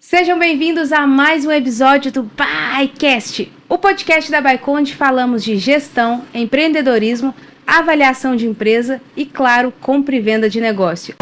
Sejam bem-vindos a mais um episódio do BaiCast, o podcast da Baicon, onde falamos de gestão, empreendedorismo, avaliação de empresa e, claro, compra e venda de negócio.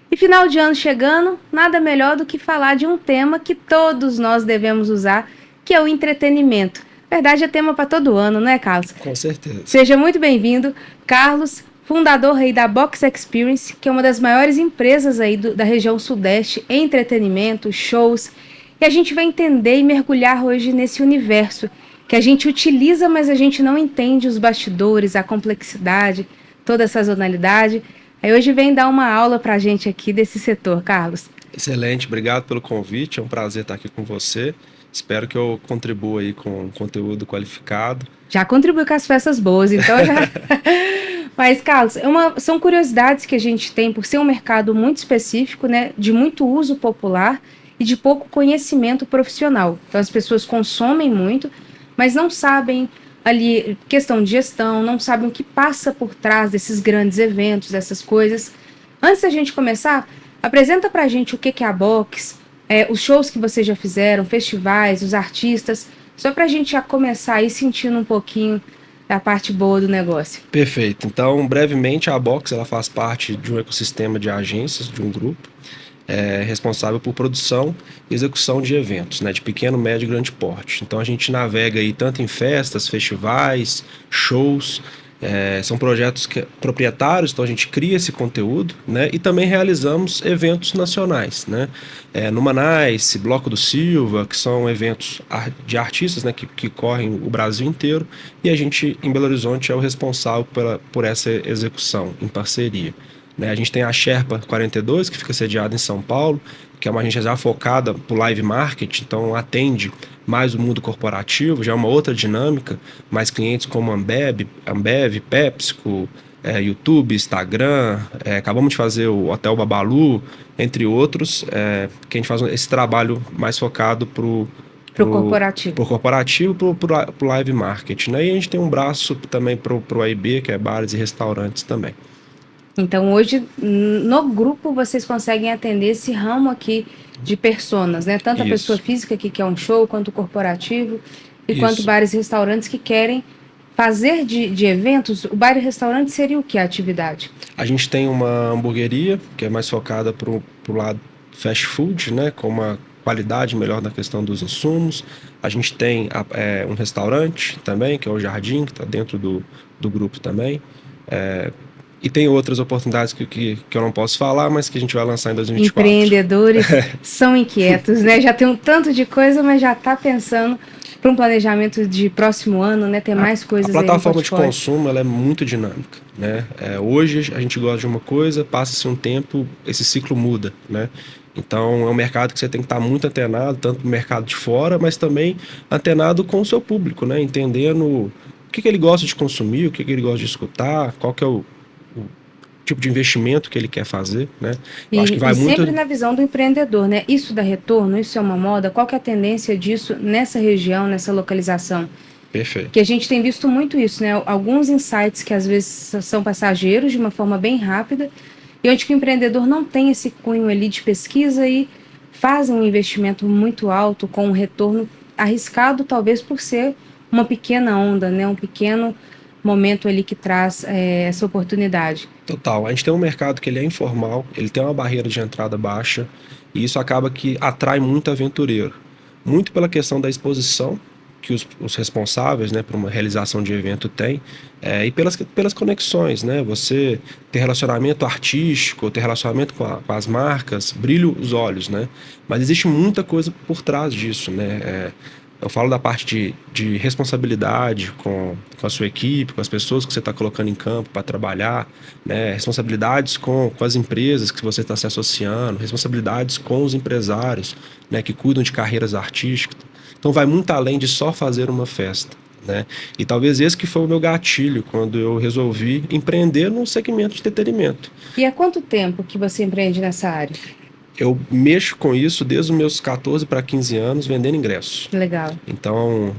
E final de ano chegando, nada melhor do que falar de um tema que todos nós devemos usar, que é o entretenimento. Na verdade, é tema para todo ano, não é, Carlos? Com certeza. Seja muito bem-vindo, Carlos, fundador aí da Box Experience, que é uma das maiores empresas aí da região sudeste em entretenimento, shows. E a gente vai entender e mergulhar hoje nesse universo que a gente utiliza, mas a gente não entende os bastidores, a complexidade, toda essa sazonalidade. Aí hoje vem dar uma aula para a gente aqui desse setor, Carlos. Excelente, obrigado pelo convite, é um prazer estar aqui com você. Espero que eu contribua aí com conteúdo qualificado. Já contribuiu com as festas boas, então já... Mas, Carlos, são curiosidades que a gente tem por ser um mercado muito específico, né, de muito uso popular e de pouco conhecimento profissional. Então, as pessoas consomem muito, mas não sabem ali questão de gestão, não sabem o que passa por trás desses grandes eventos, dessas coisas. Antes da gente começar, apresenta pra gente o que é a Box, os shows que vocês já fizeram, festivais, os artistas, só pra gente já começar aí sentindo um pouquinho da parte boa do negócio. Perfeito. Então, brevemente, a Box ela faz parte de um ecossistema de agências, de um grupo, responsável por produção e execução de eventos, né, de pequeno, médio e grande porte. Então, a gente navega aí tanto em festas, festivais, shows. São projetos proprietários, então a gente cria esse conteúdo, né, e também realizamos eventos nacionais, né, Numanice, Bloco do Silva, que são eventos de artistas, né, que correm o Brasil inteiro, e a gente, em Belo Horizonte, é o responsável por essa execução em parceria. A gente tem a Sherpa 42, que fica sediada em São Paulo, que é uma agência já focada para o live market, então atende mais o mundo corporativo, já é uma outra dinâmica, mais clientes como Ambev, PepsiCo, YouTube, Instagram, acabamos de fazer o Hotel Babalu, entre outros, que a gente faz esse trabalho mais focado para o corporativo, para o live market, né? E a gente tem um braço também para o AIB, que é bares e restaurantes também. Então, hoje, no grupo, vocês conseguem atender esse ramo aqui de personas, né? Tanto a pessoa física que quer um show, quanto o corporativo, e quanto bares e restaurantes que querem fazer de eventos. O bar e restaurante seria o que a atividade? A gente tem uma hamburgueria, que é mais focada para o lado fast food, né? Com uma qualidade melhor na questão dos insumos. A gente tem um restaurante também, que é o Jardim, que está dentro do grupo também. E tem outras oportunidades que eu não posso falar, mas que a gente vai lançar em 2024. Empreendedores são inquietos, né? Já tem um tanto de coisa, mas já está pensando para um planejamento de próximo ano, né? Tem mais coisas aí. A plataforma de consumo ela é muito dinâmica, né? Hoje a gente gosta de uma coisa, passa-se um tempo, esse ciclo muda, né? Então é um mercado que você tem que estar muito antenado, tanto no mercado de fora, mas também antenado com o seu público, né? Entendendo o que ele gosta de consumir, o que ele gosta de escutar, qual que é o tipo de investimento que ele quer fazer, né? Eu acho que vai muito sempre na visão do empreendedor, né? Isso dá retorno, isso é uma moda. Qual que é a tendência disso nessa região, nessa localização? Perfeito. Que a gente tem visto muito isso, né? Alguns insights que às vezes são passageiros de uma forma bem rápida, e onde que o empreendedor não tem esse cunho ali de pesquisa e faz um investimento muito alto com um retorno arriscado, talvez por ser uma pequena onda, né? Um pequeno momento ali que traz essa oportunidade. Total. A gente tem um mercado que ele é informal, ele tem uma barreira de entrada baixa, e isso acaba que atrai muito aventureiro. Muito pela questão da exposição que os responsáveis, né, por uma realização de evento têm, e pelas conexões, né? Você ter relacionamento artístico, ter relacionamento com as marcas, brilha os olhos, né? Mas existe muita coisa por trás disso, né? Eu falo da parte de responsabilidade com a sua equipe, com as pessoas que você está colocando em campo para trabalhar, né? Responsabilidades com as empresas que você está se associando, responsabilidades com os empresários, né, que cuidam de carreiras artísticas. Então vai muito além de só fazer uma festa, né? E talvez esse que foi o meu gatilho quando eu resolvi empreender no segmento de entretenimento. E há quanto tempo que você empreende nessa área? Eu mexo com isso desde os meus 14 para 15 anos, vendendo ingressos. Legal. Então,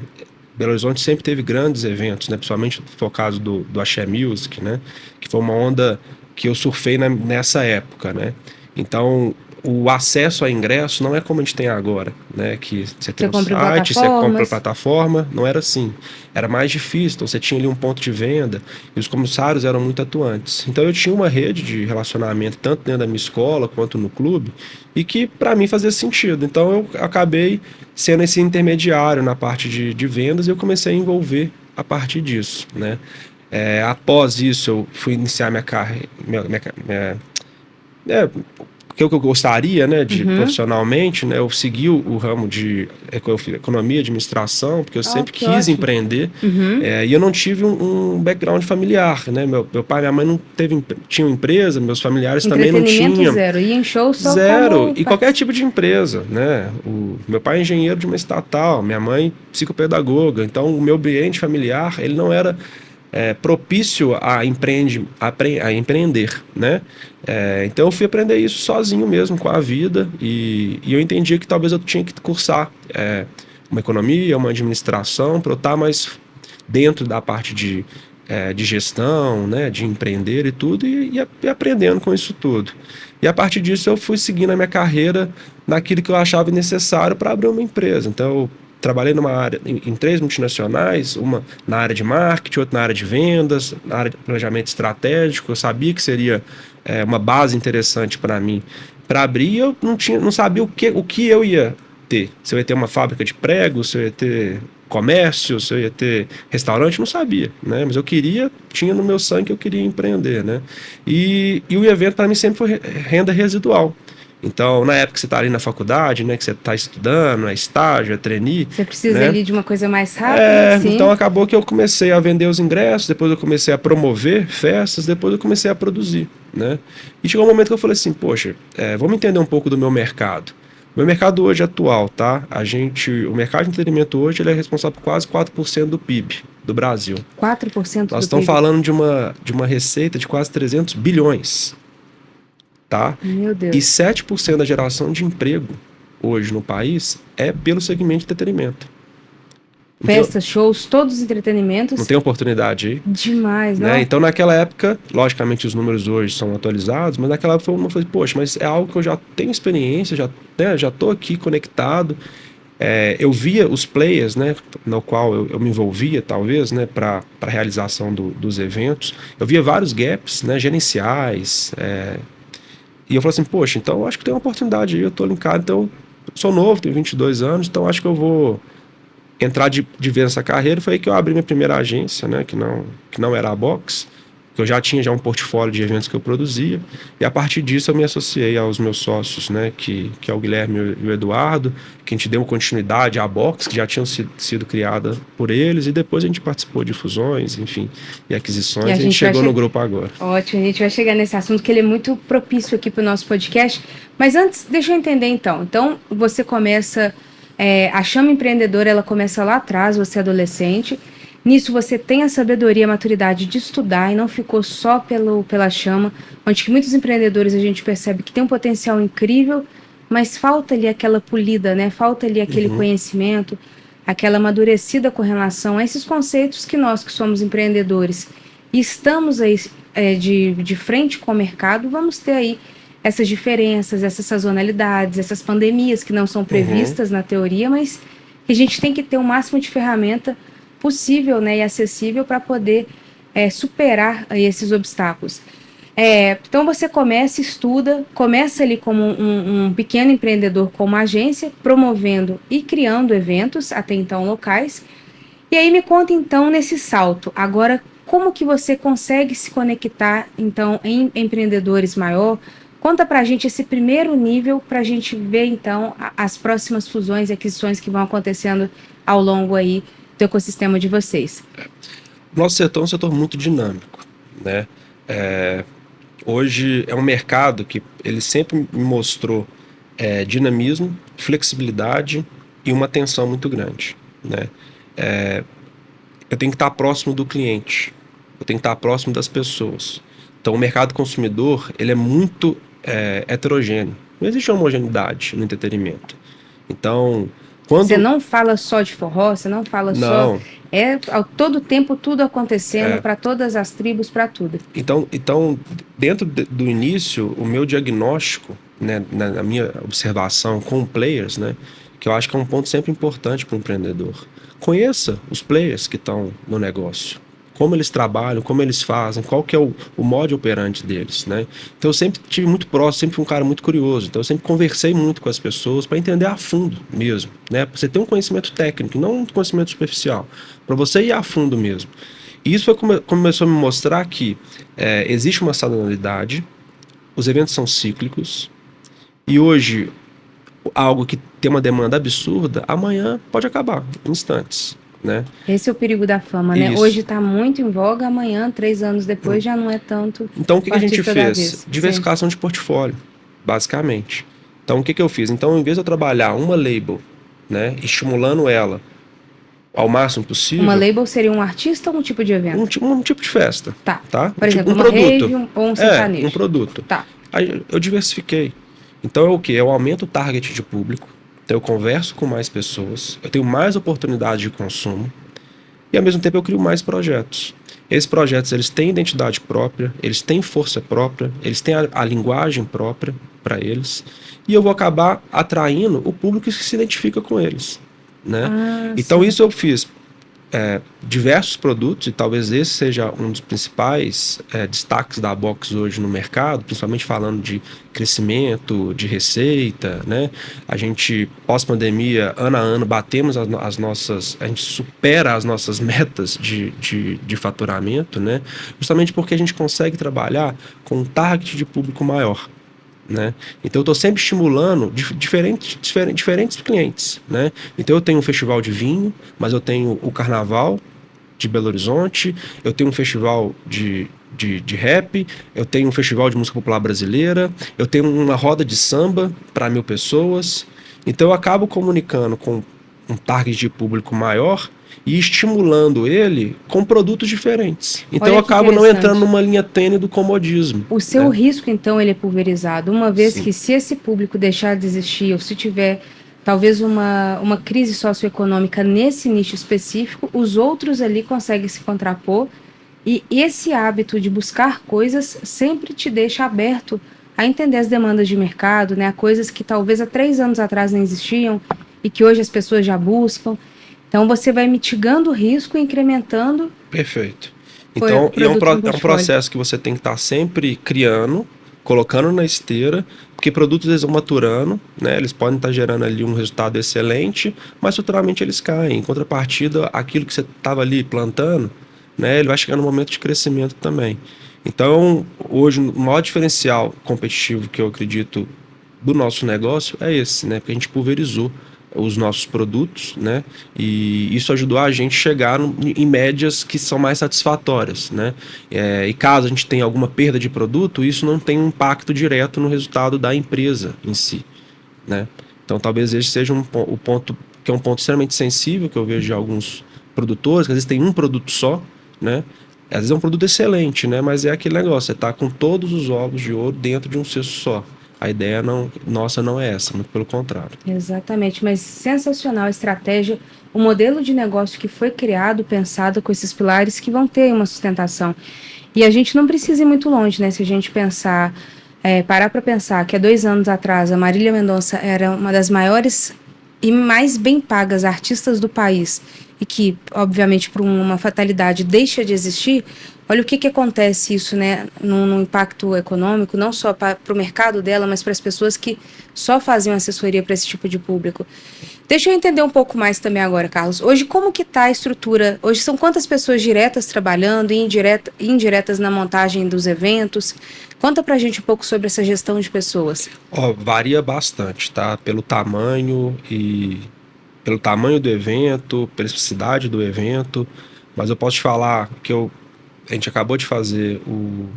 Belo Horizonte sempre teve grandes eventos, né? Principalmente focados do Axé Music, né? Que foi uma onda que eu surfei nessa época, né? Então, o acesso a ingresso não é como a gente tem agora, né? Que você tem Você um compra em site, você compra a plataformas. plataforma, não era assim. Era mais difícil, então você tinha ali um ponto de venda e os comissários eram muito atuantes. Então eu tinha uma rede de relacionamento tanto dentro da minha escola quanto no clube e que para mim fazia sentido. Então eu acabei sendo esse intermediário na parte de vendas e eu comecei a envolver a partir disso, né? Após isso eu fui iniciar minha carreira, porque o que eu gostaria, né, de Uhum. profissionalmente, né, eu segui o ramo de economia, administração, porque eu Oh, sempre que quis ótimo. empreender, Uhum. e eu não tive um background familiar, né, meu pai e minha mãe não tinham empresa, meus familiares também não Entretenimento tinham, zero. E em show só zero, como e qualquer tipo de empresa, né, o meu pai é engenheiro de uma estatal, minha mãe psicopedagoga, então o meu ambiente familiar, ele não era propício a empreender, né? Então eu fui aprender isso sozinho mesmo, com a vida, e eu entendi que talvez eu tinha que cursar uma economia, uma administração, para eu estar mais dentro da parte de gestão, né, de empreender e tudo, e aprendendo com isso tudo. E a partir disso eu fui seguindo a minha carreira naquilo que eu achava necessário para abrir uma empresa. Então eu trabalhei numa área, em 3 multinacionais, uma na área de marketing, outra na área de vendas, na área de planejamento estratégico. Eu sabia que seria uma base interessante para mim para abrir. Eu não sabia o que eu ia ter. Se eu ia ter uma fábrica de pregos, se eu ia ter comércio, se eu ia ter restaurante, não sabia, né? Mas eu tinha no meu sangue que eu queria empreender, né? E o evento para mim sempre foi renda residual. Então, na época que você está ali na faculdade, né, que você está estudando, é estágio, é trainee, você precisa né? ali de uma coisa mais rápida, Então sim. acabou que eu comecei a vender os ingressos, depois eu comecei a promover festas, depois eu comecei a produzir, né? E chegou um momento que eu falei assim, poxa, vamos entender um pouco do meu mercado. O meu mercado hoje atual, tá? O mercado de entretenimento hoje ele é responsável por quase 4% do PIB do Brasil. 4% Nós do estamos PIB. falando de uma receita de quase 300 bilhões, tá? Meu E Deus. 7% da geração de emprego hoje no país é pelo segmento de entretenimento. Festas, shows, todos os Não entretenimentos. tem oportunidade aí, Demais, né? não? Então, naquela época, logicamente os números hoje são atualizados, mas naquela época eu falei, poxa, mas é algo que eu já tenho experiência, já estou aqui conectado. Eu via os players, né, no qual eu me envolvia, talvez, né, para a realização dos eventos. Eu via vários gaps, né, gerenciais. E eu falei assim, poxa, então eu acho que tem uma oportunidade aí, eu estou linkado, então eu sou novo, tenho 22 anos, então acho que eu vou entrar de vez nessa carreira. Foi aí que eu abri minha primeira agência, né, que não era a Box, que eu já tinha um portfólio de eventos que eu produzia, e a partir disso eu me associei aos meus sócios, né, que é o Guilherme e o Eduardo, que a gente deu continuidade à Box, que já tinham sido criada por eles, e depois a gente participou de fusões, enfim, e E a aquisições, e a gente gente vai chegou no grupo agora. Ótimo, a gente vai chegar nesse assunto que ele é muito propício aqui para o nosso podcast. Mas antes, deixa eu entender então. Então, você começa, a chama empreendedora, ela começa lá atrás, você é adolescente. Nisso você tem a sabedoria, a maturidade de estudar e não ficou só pela chama, onde que muitos empreendedores a gente percebe que tem um potencial incrível, mas falta ali aquela polida, né? Falta ali aquele conhecimento, aquela amadurecida com relação a esses conceitos que nós que somos empreendedores e estamos aí de frente com o mercado, vamos ter aí essas diferenças, essas sazonalidades, essas pandemias que não são previstas na teoria, mas que a gente tem que ter o máximo de ferramenta possível, né, e acessível para poder superar aí esses obstáculos. Então você começa, estuda, começa ali como um pequeno empreendedor com uma agência, promovendo e criando eventos, até então locais. E aí me conta então nesse salto, agora como que você consegue se conectar então em empreendedores maior? Conta pra gente esse primeiro nível para a gente ver então as próximas fusões e aquisições que vão acontecendo ao longo aí do ecossistema de vocês. Nosso setor é um setor muito dinâmico, né? Hoje é um mercado que ele sempre me mostrou dinamismo, flexibilidade e uma atenção muito grande, né? Eu tenho que estar próximo do cliente, eu tenho que estar próximo das pessoas. Então, o mercado consumidor ele é muito heterogêneo. Não existe uma homogeneidade no entretenimento. Então, Você não fala só de forró, você não fala só... É ao todo tempo tudo acontecendo para todas as tribos, para tudo. Então, dentro do início, o meu diagnóstico, né, na minha observação com players, né, que eu acho que é um ponto sempre importante para o empreendedor. Conheça os players que estão no negócio. Como eles trabalham, como eles fazem, qual que é o modo operante deles, né? Então eu sempre tive muito próximo, sempre fui um cara muito curioso. Então eu sempre conversei muito com as pessoas para entender a fundo mesmo, né? Para você ter um conhecimento técnico, não um conhecimento superficial, para você ir a fundo mesmo. E isso foi começou a me mostrar que existe uma sazonalidade, os eventos são cíclicos, e hoje algo que tem uma demanda absurda, amanhã pode acabar, em instantes. Né? Esse é o perigo da fama, né? Hoje está muito em voga, amanhã, 3 anos depois, já não é tanto. Então, o que a gente fez? Diversificação de portfólio, basicamente. Então, o que eu fiz? Então, em vez de eu trabalhar uma label, né, estimulando ela ao máximo possível... Uma label seria um artista ou um tipo de evento? Um tipo de festa. Tá. Por exemplo, uma produto. Rave ou um sertanejo. Um produto. Tá. Aí eu diversifiquei. Então, é o quê? Eu aumento o target de público. Então eu converso com mais pessoas, eu tenho mais oportunidade de consumo e ao mesmo tempo eu crio mais projetos. Esses projetos eles têm identidade própria, eles têm força própria, eles têm a linguagem própria para eles e eu vou acabar atraindo o público que se identifica com eles. Né? Então isso eu fiz diversos produtos e talvez esse seja um dos principais destaques da Box hoje no mercado, principalmente falando de crescimento, de receita, né? A gente, pós-pandemia, ano a ano, batemos as nossas, a gente supera as nossas metas de faturamento, né? Justamente porque a gente consegue trabalhar com um target de público maior. Né? Então eu estou sempre estimulando diferentes clientes, né? Então eu tenho um festival de vinho, mas eu tenho o carnaval de Belo Horizonte, eu tenho um festival de rap, eu tenho um festival de música popular brasileira, eu tenho uma roda de samba para 1.000 pessoas. Então eu acabo comunicando com um target de público maior e estimulando ele com produtos diferentes. Então eu acabo não entrando numa linha tênue do comodismo. O seu risco, então, ele é pulverizado, uma vez que se esse público deixar de existir, ou se tiver talvez uma crise socioeconômica nesse nicho específico, os outros ali conseguem se contrapor, e esse hábito de buscar coisas sempre te deixa aberto a entender as demandas de mercado, né? Coisas que talvez há 3 anos atrás não existiam e que hoje as pessoas já buscam. Então, você vai mitigando o risco e incrementando... Perfeito. Então, é um processo que você tem que estar sempre criando, colocando na esteira, porque produtos eles vão maturando, né? Eles podem estar gerando ali um resultado excelente, mas futuramente eles caem. Em contrapartida, aquilo que você estava ali plantando, né? Ele vai chegar no momento de crescimento também. Então, hoje, o maior diferencial competitivo que eu acredito do nosso negócio é esse, né? Porque a gente pulverizou os nossos produtos, né? E isso ajudou a gente a chegar em médias que são mais satisfatórias, né? E caso a gente tenha alguma perda de produto, isso não tem um impacto direto no resultado da empresa em si, né? Então talvez esse seja o ponto que é um ponto extremamente sensível que eu vejo de alguns produtores, que às vezes tem um produto só, né? Às vezes é um produto excelente, né? Mas é aquele negócio, você está com todos os ovos de ouro dentro de um cesto só. A ideia nossa não é essa, muito pelo contrário. Exatamente, mas sensacional a estratégia, o modelo de negócio que foi criado, pensado com esses pilares que vão ter uma sustentação. E a gente não precisa ir muito longe, né? Se a gente pensar, parar para pensar que há 2 anos atrás a Marília Mendonça era uma das maiores e mais bem pagas artistas do país e que, obviamente, por uma fatalidade deixa de existir. Olha o que acontece isso, né, no impacto econômico, não só para o mercado dela, mas para as pessoas que só faziam assessoria para esse tipo de público. Deixa eu entender um pouco mais também agora, Carlos. Hoje, como que está a estrutura? Hoje são quantas pessoas diretas trabalhando e indiretas na montagem dos eventos? Conta pra gente um pouco sobre essa gestão de pessoas. Varia bastante, tá? Pelo tamanho do evento, pela especificidade do evento, mas eu posso te falar que a gente acabou de fazer o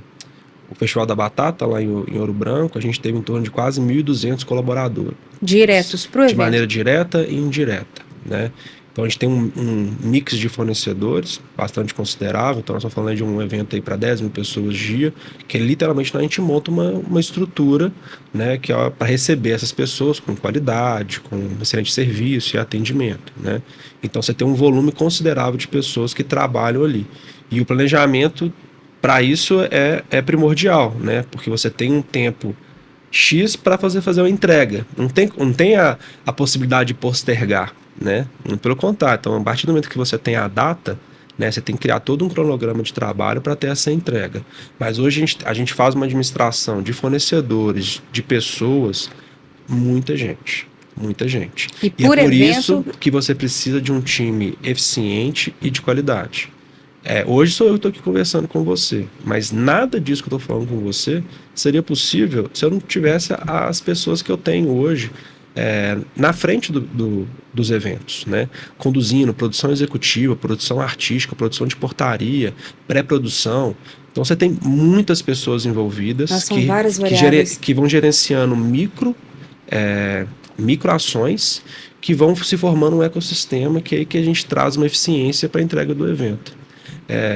Festival da Batata lá em Ouro Branco, a gente teve em torno de quase 1.200 colaboradores. Diretos para o evento? De maneira direta e indireta, né? Então a gente tem um mix de fornecedores bastante considerável. Então nós estamos falando de um evento aí para 10 mil pessoas dia, que literalmente a gente monta uma estrutura, né, que é para receber essas pessoas com qualidade, com excelente serviço e atendimento, né? Então você tem um volume considerável de pessoas que trabalham ali. E o planejamento para isso é primordial, né? Porque você tem um tempo X para fazer uma entrega. Não tem a possibilidade de postergar, né? Pelo contrário. Então, a partir do momento que você tem a data, né, você tem que criar todo um cronograma de trabalho para ter essa entrega. Mas hoje a gente faz uma administração de fornecedores, de pessoas, muita gente. Muita gente. E E é por evento... isso que você precisa de um time eficiente e de qualidade. Hoje sou eu que estou aqui conversando com você, mas nada disso que eu estou falando com você seria possível se eu não tivesse as pessoas que eu tenho hoje na frente dos eventos, né? Conduzindo produção executiva, produção artística, produção de portaria, pré-produção. Então você tem muitas pessoas envolvidas que vão gerenciando microações que vão se formando um ecossistema que é aí que a gente traz uma eficiência para a entrega do evento.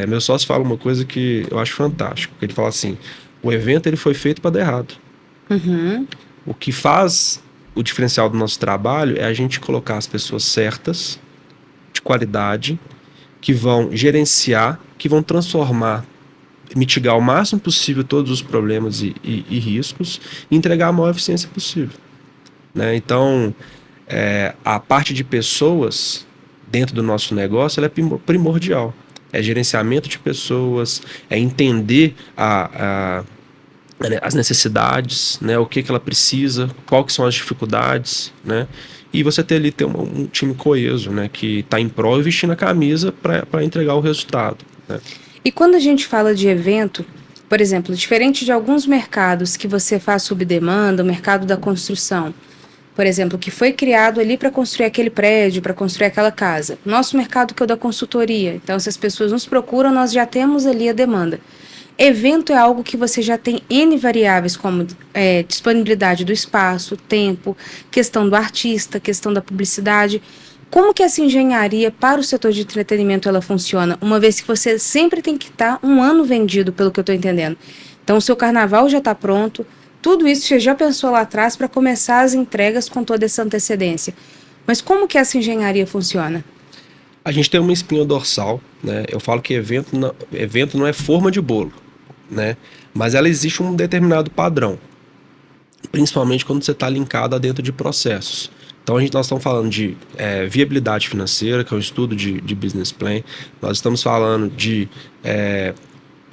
Meu sócio fala uma coisa que eu acho fantástico. Ele fala assim, o evento ele foi feito para dar errado. Uhum. O que faz o diferencial do nosso trabalho é a gente colocar as pessoas certas, de qualidade, que vão gerenciar, que vão transformar, mitigar o máximo possível todos os problemas e riscos e entregar a maior eficiência possível, né? Então, a parte de pessoas dentro do nosso negócio ela é primordial. É gerenciamento de pessoas, é entender as necessidades, né, o que ela precisa, quais que são as dificuldades, né, e você ter um time coeso, né, que está em prol e vestindo a camisa para entregar o resultado, né. E quando a gente fala de evento, por exemplo, diferente de alguns mercados que você faz sob demanda, o mercado da construção, por exemplo, que foi criado ali para construir aquele prédio, para construir aquela casa. Nosso mercado que é o da consultoria. Então, se as pessoas nos procuram, nós já temos ali a demanda. Evento é algo que você já tem N variáveis, como disponibilidade do espaço, tempo, questão do artista, questão da publicidade. Como que essa engenharia para o setor de entretenimento ela funciona? Uma vez que você sempre tem que estar um ano vendido, pelo que eu estou entendendo. Então, o seu carnaval já está pronto. Tudo isso você já pensou lá atrás para começar as entregas com toda essa antecedência. Mas como que essa engenharia funciona? A gente tem uma espinha dorsal, né? Eu falo que evento não é forma de bolo, né? Mas ela existe um determinado padrão, principalmente quando você está linkado a dentro de processos. Então nós estamos falando de viabilidade financeira, que é um estudo de business plan. Nós estamos falando de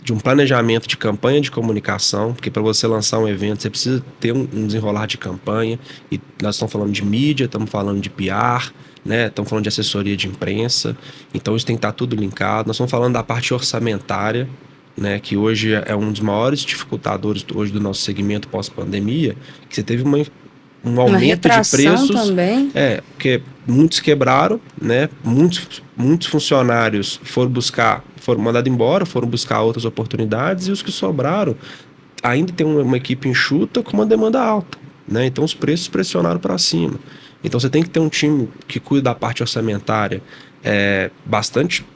um planejamento de campanha de comunicação, porque para você lançar um evento você precisa ter um desenrolar de campanha, e nós estamos falando de mídia, estamos falando de PR, né? Estamos falando de assessoria de imprensa, então isso tem que estar tudo linkado. Nós estamos falando da parte orçamentária, né? Que hoje é um dos maiores dificultadores hoje do nosso segmento pós-pandemia, que você teve um aumento de preços também. Porque muitos quebraram, né? Muitos funcionários foram mandados embora, foram buscar outras oportunidades, e os que sobraram ainda tem uma equipe enxuta com uma demanda alta, né? Então os preços pressionaram para cima. Então você tem que ter um time que cuida da parte orçamentária bastante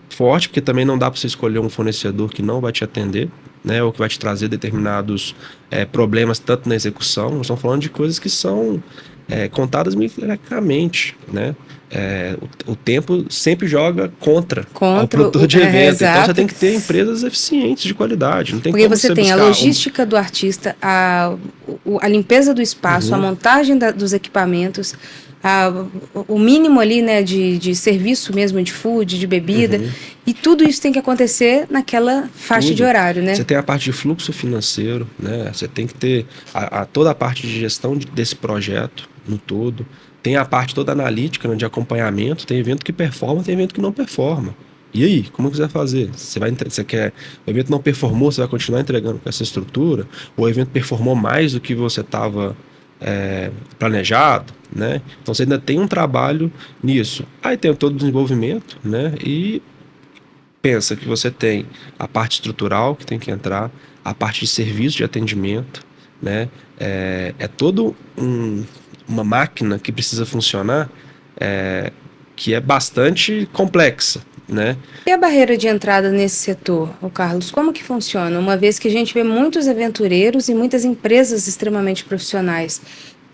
forte, porque também não dá para você escolher um fornecedor que não vai te atender, né, ou que vai te trazer determinados problemas tanto na execução. Nós estamos falando de coisas que são contadas milimetricamente, né? O tempo sempre joga contra o produtor de evento. Então você tem que ter empresas eficientes de qualidade. Não tem porque como você tem a logística do artista, a limpeza do espaço, a montagem dos equipamentos, o mínimo ali, né, de serviço mesmo, de food, de bebida, e tudo isso tem que acontecer naquela faixa de horário, né? Você tem a parte de fluxo financeiro, né? Você tem que ter toda a parte de gestão desse projeto no todo. Tem a parte toda analítica, né, de acompanhamento. Tem evento que performa, tem evento que não performa. E aí, como que você vai fazer? O evento não performou, você vai continuar entregando com essa estrutura? Ou o evento performou mais do que você estava planejado, né? Então você ainda tem um trabalho nisso. Aí tem todo o desenvolvimento, né? E pensa que você tem a parte estrutural que tem que entrar, a parte de serviço de atendimento, né? Todo uma máquina que precisa funcionar, que é bastante complexa, né? E a barreira de entrada nesse setor, ô Carlos, como que funciona? Uma vez que a gente vê muitos aventureiros e muitas empresas extremamente profissionais,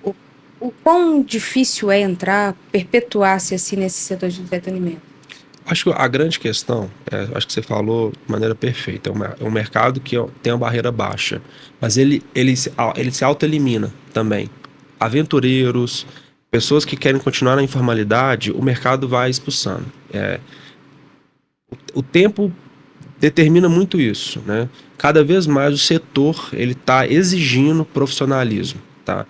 o, o quão difícil é entrar, perpetuar-se assim nesse setor de entretenimento? Acho que a grande questão, acho que você falou de maneira perfeita, é um mercado que tem uma barreira baixa, mas ele se autoelimina também. Aventureiros, pessoas que querem continuar na informalidade, o mercado vai expulsando. O tempo determina muito isso, né? Cada vez mais o setor ele está exigindo profissionalismo, tá?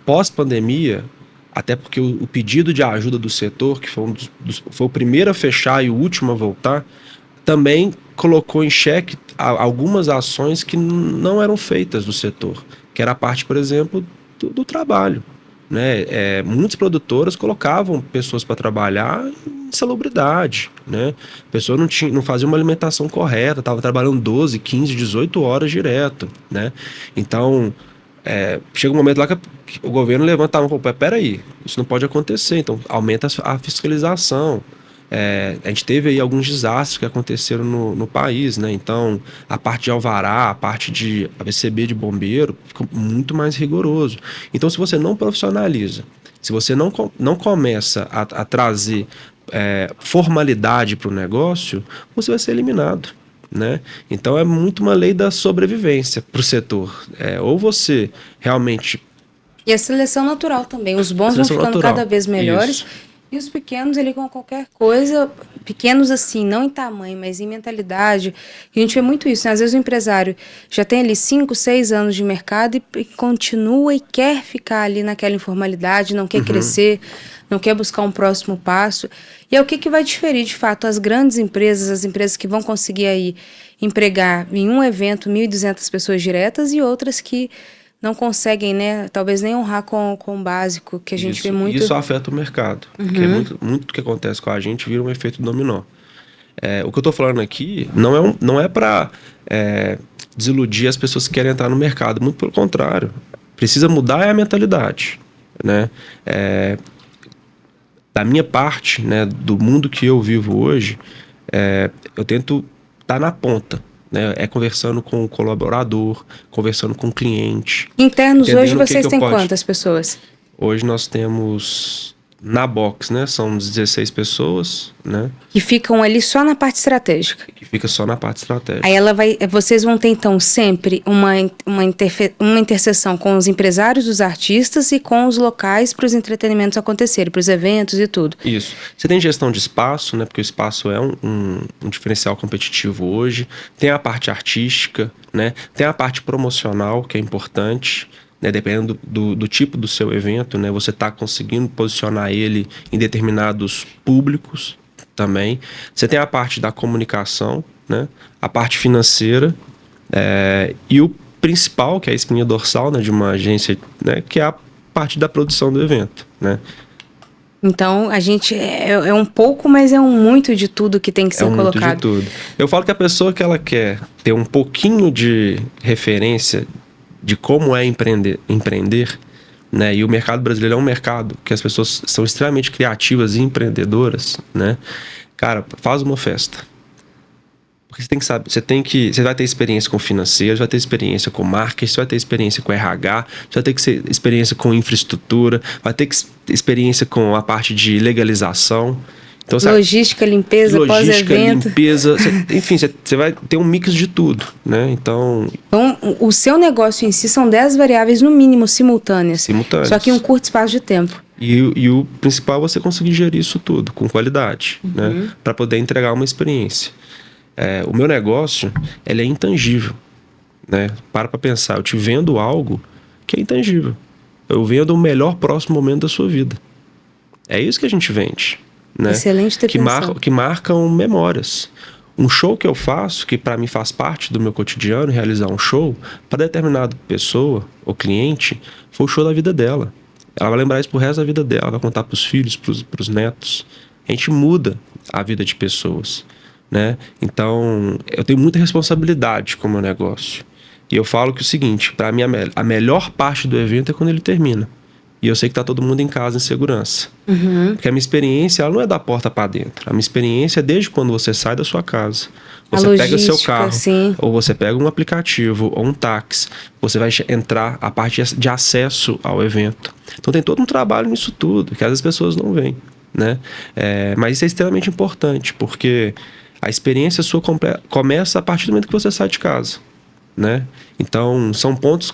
Pós-pandemia, até porque o pedido de ajuda do setor, que foi o primeiro a fechar e o último a voltar, também colocou em xeque algumas ações que não eram feitas do setor, que era a parte, por exemplo, do trabalho, né? Muitas produtoras colocavam pessoas para trabalhar em insalubridade, né? A pessoa não fazia uma alimentação correta, estava trabalhando 12, 15, 18 horas direto, né? Então, chega um momento lá que o governo levanta a mão e fala, peraí, isso não pode acontecer, então aumenta a fiscalização. A gente teve aí alguns desastres que aconteceram no país, né? Então, a parte de alvará, a parte de ABCB de bombeiro, ficou muito mais rigoroso. Então, se você não profissionaliza, se você não começa a trazer formalidade para o negócio, você vai ser eliminado, né? Então, é muito uma lei da sobrevivência para o setor. Ou você realmente... E a seleção natural também. Os bons vão ficando natural. cada vez melhores. Isso. E os pequenos, ele com qualquer coisa, pequenos assim, não em tamanho, mas em mentalidade. E a gente vê muito isso, né? Às vezes o empresário já tem ali 5, 6 anos de mercado e continua e quer ficar ali naquela informalidade, não quer crescer, não quer buscar um próximo passo. E é o que vai diferir, de fato, as grandes empresas, as empresas que vão conseguir aí empregar em um evento 1.200 pessoas diretas e outras que não conseguem, né, talvez nem honrar com o básico, que a gente vê muito. Isso afeta o mercado, porque muito do que acontece com a gente vira um efeito dominó. O que eu estou falando aqui não é para desiludir as pessoas que querem entrar no mercado, muito pelo contrário. Precisa mudar a mentalidade, né? Da minha parte, né, do mundo que eu vivo hoje, eu tento estar na ponta. Conversando com o colaborador, conversando com o cliente. Internos hoje vocês têm quantas pessoas? Hoje nós temos na box, né? São 16 pessoas, né? Que ficam ali só na parte estratégica. Que fica só na parte estratégica. Aí vocês vão ter então sempre uma interseção com os empresários, os artistas e com os locais para os entretenimentos acontecerem, para os eventos e tudo. Isso. Você tem gestão de espaço, né? Porque o espaço é um diferencial competitivo hoje. Tem a parte artística, né? Tem a parte promocional, que é importante. Dependendo do tipo do seu evento, né, você está conseguindo posicionar ele em determinados públicos também. Você tem a parte da comunicação, né, a parte financeira e o principal, que é a espinha dorsal, né, de uma agência, né, que é a parte da produção do evento, né. Então, a gente é um pouco, mas é um muito de tudo que tem que ser colocado. Muito de tudo. Eu falo que a pessoa que ela quer ter um pouquinho de referência de como é empreender, né? E o mercado brasileiro é um mercado que as pessoas são extremamente criativas e empreendedoras, né? Cara, faz uma festa. Porque você tem que saber, você vai ter experiência com financeiro, você vai ter experiência com marketing, você vai ter experiência com RH, você vai ter experiência com infraestrutura, vai ter experiência com a parte de legalização. Então, logística, limpeza, pós-evento. Limpeza, enfim, você vai ter um mix de tudo, né? Então, o seu negócio em si são 10 variáveis, no mínimo, simultâneas. Só que em um curto espaço de tempo. E o principal é você conseguir gerir isso tudo com qualidade, né? Para poder entregar uma experiência. O meu negócio, ele é intangível, né? Para pensar, eu te vendo algo que é intangível. Eu vendo o melhor próximo momento da sua vida. É isso que a gente vende. Né? Excelente definição. Que marcam memórias. Um show que eu faço, que para mim faz parte do meu cotidiano, realizar um show, para determinada pessoa ou cliente, foi o show da vida dela. Ela vai lembrar isso pro resto da vida dela, vai contar pros filhos, pros netos. A gente muda a vida de pessoas, né? Então, eu tenho muita responsabilidade com o meu negócio. E eu falo que o seguinte, para mim a melhor parte do evento é quando ele termina. e eu sei que tá todo mundo em casa em segurança. Porque a minha experiência, ela não é da porta para dentro. A minha experiência é desde quando você sai da sua casa. Você pega o seu carro, sim. ou você pega um aplicativo, ou um táxi. Você vai entrar a parte de acesso ao evento. Então tem todo um trabalho nisso tudo, que às vezes as pessoas não veem, né? Mas isso é extremamente importante, porque a experiência sua começa a partir do momento que você sai de casa, né? Então são pontos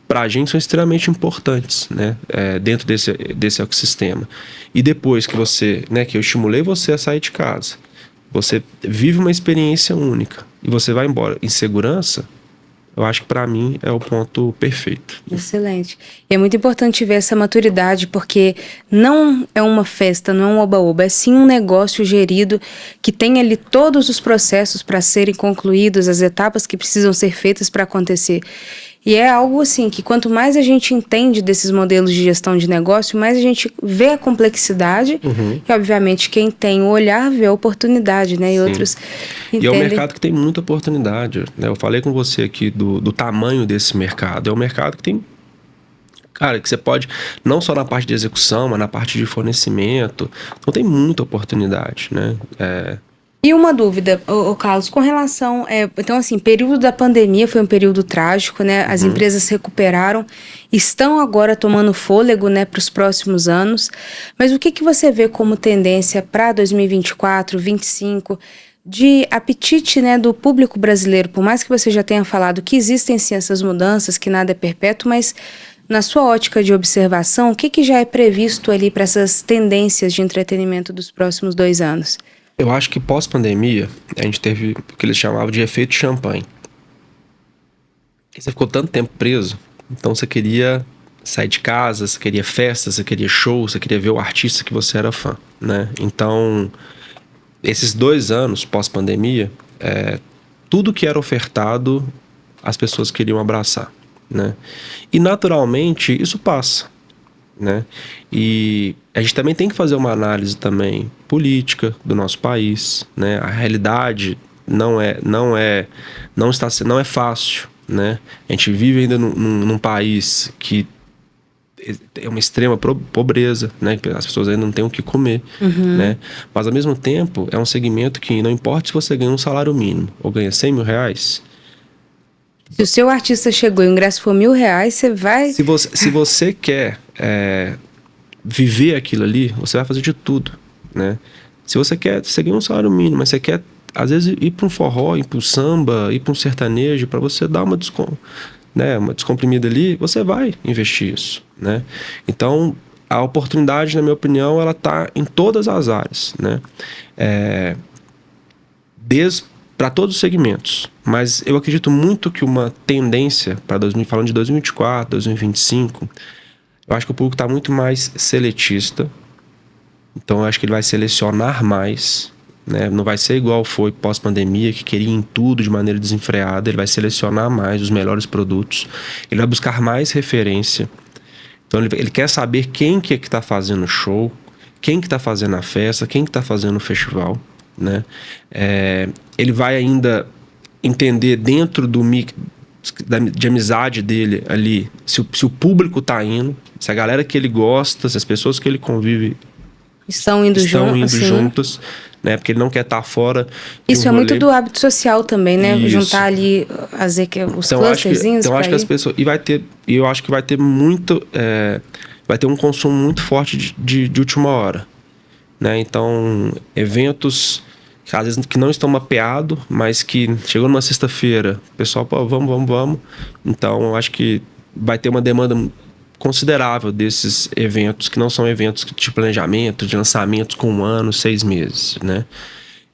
para a gente são extremamente importantes, né? Dentro desse ecossistema. E depois que você, né, que eu estimulei você a sair de casa, você vive uma experiência única e você vai embora em segurança, eu acho que para mim é o ponto perfeito. Excelente. E é muito importante ver essa maturidade, porque não é uma festa, não é um oba-oba, é sim um negócio gerido que tem ali todos os processos para serem concluídos, as etapas que precisam ser feitas para acontecer. E é algo assim que quanto mais a gente entende desses modelos de gestão de negócio, mais a gente vê a complexidade e obviamente quem tem o olhar vê a oportunidade, né? E outros entendem. E é um mercado que tem muita oportunidade, né? Eu falei com você aqui do tamanho desse mercado. É um mercado que tem, cara, que você pode, não só na parte de execução, mas na parte de fornecimento. Então tem muita oportunidade, né? E uma dúvida, Carlos, com relação... então, assim, período da pandemia foi um período trágico, né? As empresas se recuperaram, estão agora tomando fôlego, né, para os próximos anos. Mas o que você vê como tendência para 2024, 2025, de apetite, né, do público brasileiro? Por mais que você já tenha falado que existem sim essas mudanças, que nada é perpétuo, mas na sua ótica de observação, o que já é previsto ali para essas tendências de entretenimento dos próximos 2 anos? Eu acho que pós-pandemia, a gente teve o que eles chamavam de efeito champanhe. E você ficou tanto tempo preso, então você queria sair de casa, você queria festa, você queria show, você queria ver o artista que você era fã, né? Então, esses 2 anos pós-pandemia, tudo que era ofertado, as pessoas queriam abraçar, né? E naturalmente, isso passa, né? E a gente também tem que fazer uma análise também política do nosso país, né? A realidade não é fácil, né? A gente vive ainda num país que é uma extrema pobreza, né? As pessoas ainda não têm o que comer, né? Mas ao mesmo tempo é um segmento que não importa se você ganha um salário mínimo ou ganha 100 mil reais. Se o seu artista chegou e o ingresso for R$1.000, você vai... Se você quer viver aquilo ali, você vai fazer de tudo, né? Se você quer, você ganha um salário mínimo, mas você quer, às vezes, ir para um forró, ir para um samba, ir para um sertanejo, para você dar uma descomprimida ali, você vai investir isso, né? Então, a oportunidade, na minha opinião, ela está em todas as áreas, né? Para todos os segmentos, mas eu acredito muito que uma tendência para falando de 2024, 2025, eu acho que o público está muito mais seletista, então eu acho que ele vai selecionar mais, né? Não vai ser igual foi pós-pandemia, que queria em tudo de maneira desenfreada, ele vai selecionar mais os melhores produtos, ele vai buscar mais referência, então ele quer saber quem que está fazendo o show, quem que está fazendo a festa, quem que está fazendo o festival, né? Ele vai ainda entender dentro do mix de amizade dele ali, se o público tá indo, se a galera que ele gosta, se as pessoas que ele convive estão indo juntos, né? Porque ele não quer estar fora. Isso é muito do hábito social também, né? Isso. Juntar ali os clusterzinhos. Então acho que as pessoas eu acho que vai ter muito, vai ter um consumo muito forte de última hora, né? Então eventos que às vezes que não estão mapeados, mas que chegou numa sexta-feira, o pessoal, pô, vamos. Então, eu acho que vai ter uma demanda considerável desses eventos, que não são eventos de planejamento, de lançamentos com 1 ano, 6 meses, né?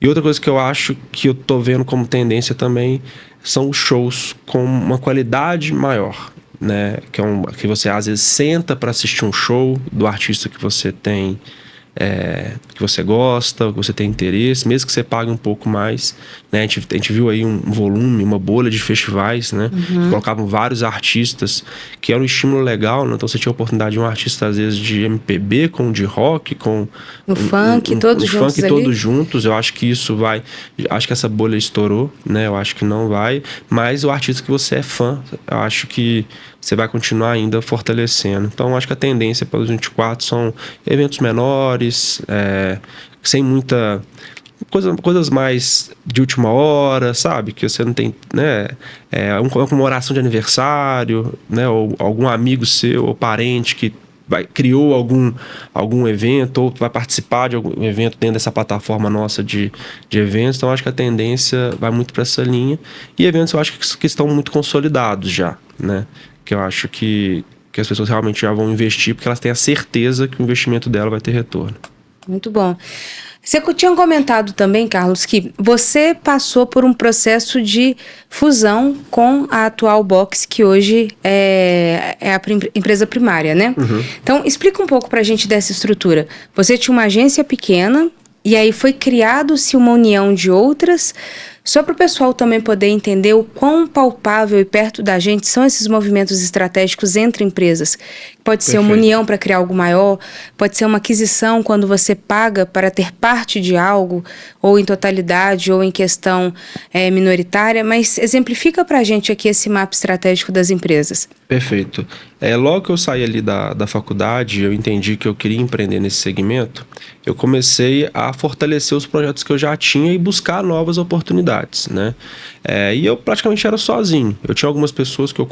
E outra coisa que eu acho que eu tô vendo como tendência também são os shows com uma qualidade maior, né? Que você às vezes senta para assistir um show do artista que você tem que você gosta, que você tem interesse, mesmo que você pague um pouco mais, né? A gente viu aí um volume, uma bolha de festivais, né? Que colocavam vários artistas, que era um estímulo legal, né? Então você tinha a oportunidade de um artista, às vezes, de MPB, com de rock, com o funk, todos juntos ali. Todos juntos. Eu acho que isso vai... Acho que essa bolha estourou, né? Eu acho que não vai. Mas o artista que você é fã, eu acho que você vai continuar ainda fortalecendo. Então, acho que a tendência para os 24 são eventos menores, sem muita... Coisas mais de última hora, sabe? Que você não tem, né? Uma comemoração de aniversário, né? Ou algum amigo seu ou parente que criou algum evento ou vai participar de algum evento dentro dessa plataforma nossa de eventos. Então, acho que a tendência vai muito para essa linha. E eventos eu acho que estão muito consolidados já, né? Que eu acho que as pessoas realmente já vão investir porque elas têm a certeza que o investimento dela vai ter retorno. Muito bom. Você tinha comentado também, Carlos, que você passou por um processo de fusão com a atual Box, que hoje é a empresa primária, né? Então, explica um pouco pra gente dessa estrutura. Você tinha uma agência pequena e aí foi criado-se uma união de outras. Só para o pessoal também poder entender o quão palpável e perto da gente são esses movimentos estratégicos entre empresas. Pode ser uma união para criar algo maior, pode ser uma aquisição quando você paga para ter parte de algo, ou em totalidade, ou em questão minoritária, mas exemplifica para a gente aqui esse mapa estratégico das empresas. Perfeito. Logo que eu saí ali da faculdade, eu entendi que eu queria empreender nesse segmento, eu comecei a fortalecer os projetos que eu já tinha e buscar novas oportunidades, né? E eu praticamente era sozinho. Eu tinha algumas pessoas que eu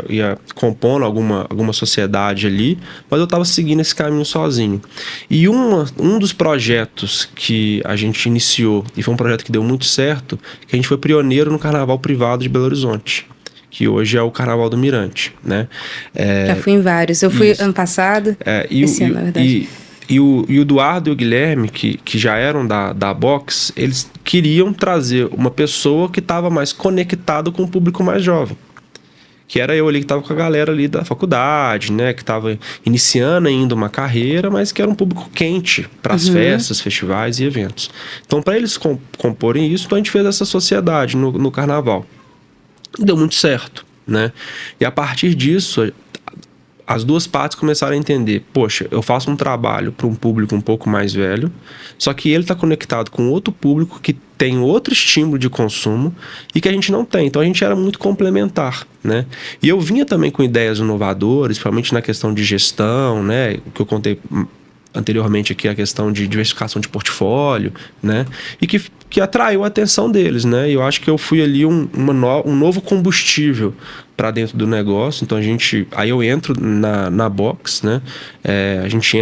ia compondo alguma sociedade ali, mas eu estava seguindo esse caminho sozinho. E um dos projetos que a gente iniciou, e foi um projeto que deu muito certo, que a gente foi pioneiro no Carnaval Privado de Belo Horizonte, que hoje é o Carnaval do Mirante, né? Já fui em vários. Eu fui ano passado, esse ano, na verdade. E o Eduardo e o Guilherme, que já eram da Box, eles queriam trazer uma pessoa que estava mais conectada com o público mais jovem. Que era eu ali que estava com a galera ali da faculdade, né? Que estava iniciando ainda uma carreira, mas que era um público quente para as festas, festivais e eventos. Então, para eles comporem isso, a gente fez essa sociedade no Carnaval. E deu muito certo, né? E a partir disso, as duas partes começaram a entender, poxa, eu faço um trabalho para um público um pouco mais velho, só que ele está conectado com outro público que tem outro estímulo de consumo e que a gente não tem. Então a gente era muito complementar, né? E eu vinha também com ideias inovadoras, principalmente na questão de gestão, né? O que eu contei anteriormente aqui, a questão de diversificação de portfólio, né? E que atraiu a atenção deles, né? E eu acho que eu fui ali um novo combustível para dentro do negócio. Então aí eu entro na Box, né? A gente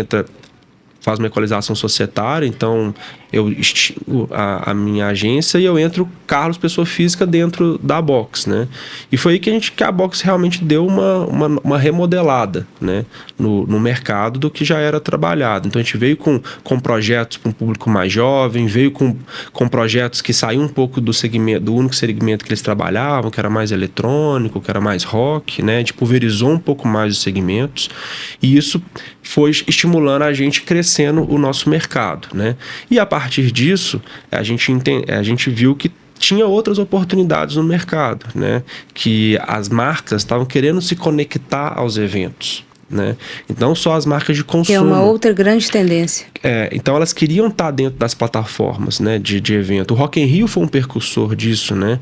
faz uma equalização societária, então eu extingo a minha agência e eu entro Carlos, pessoa física, dentro da Box, né? E foi aí que a Box realmente deu uma remodelada, né? No mercado do que já era trabalhado. Então a gente veio com projetos para um público mais jovem, veio com projetos que saíam um pouco do único segmento que eles trabalhavam, que era mais eletrônico, que era mais rock, né? A gente pulverizou um pouco mais os segmentos e isso foi estimulando a gente crescendo o nosso mercado, né? E a partir disso, a gente viu que tinha outras oportunidades no mercado, né? Que as marcas estavam querendo se conectar aos eventos, né? Então, só as marcas de consumo. Que é uma outra grande tendência. Então, elas queriam estar dentro das plataformas, né, de evento. O Rock in Rio foi um precursor disso, né?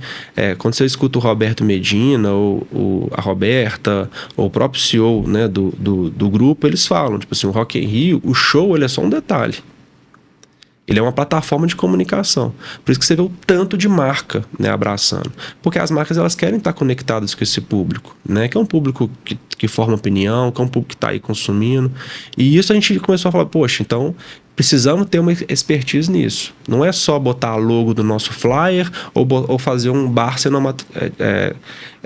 Quando você escuta o Roberto Medina, ou a Roberta, ou o próprio CEO, né, do grupo, eles falam, tipo assim, o Rock in Rio, o show, ele é só um detalhe. Ele é uma plataforma de comunicação. Por isso que você vê o tanto de marca, né, abraçando. Porque as marcas, elas querem estar conectadas com esse público, né? Que é um público que forma opinião, que é um público que está aí consumindo. E isso a gente começou a falar, poxa, então precisamos ter uma expertise nisso. Não é só botar a logo do nosso flyer ou fazer um bar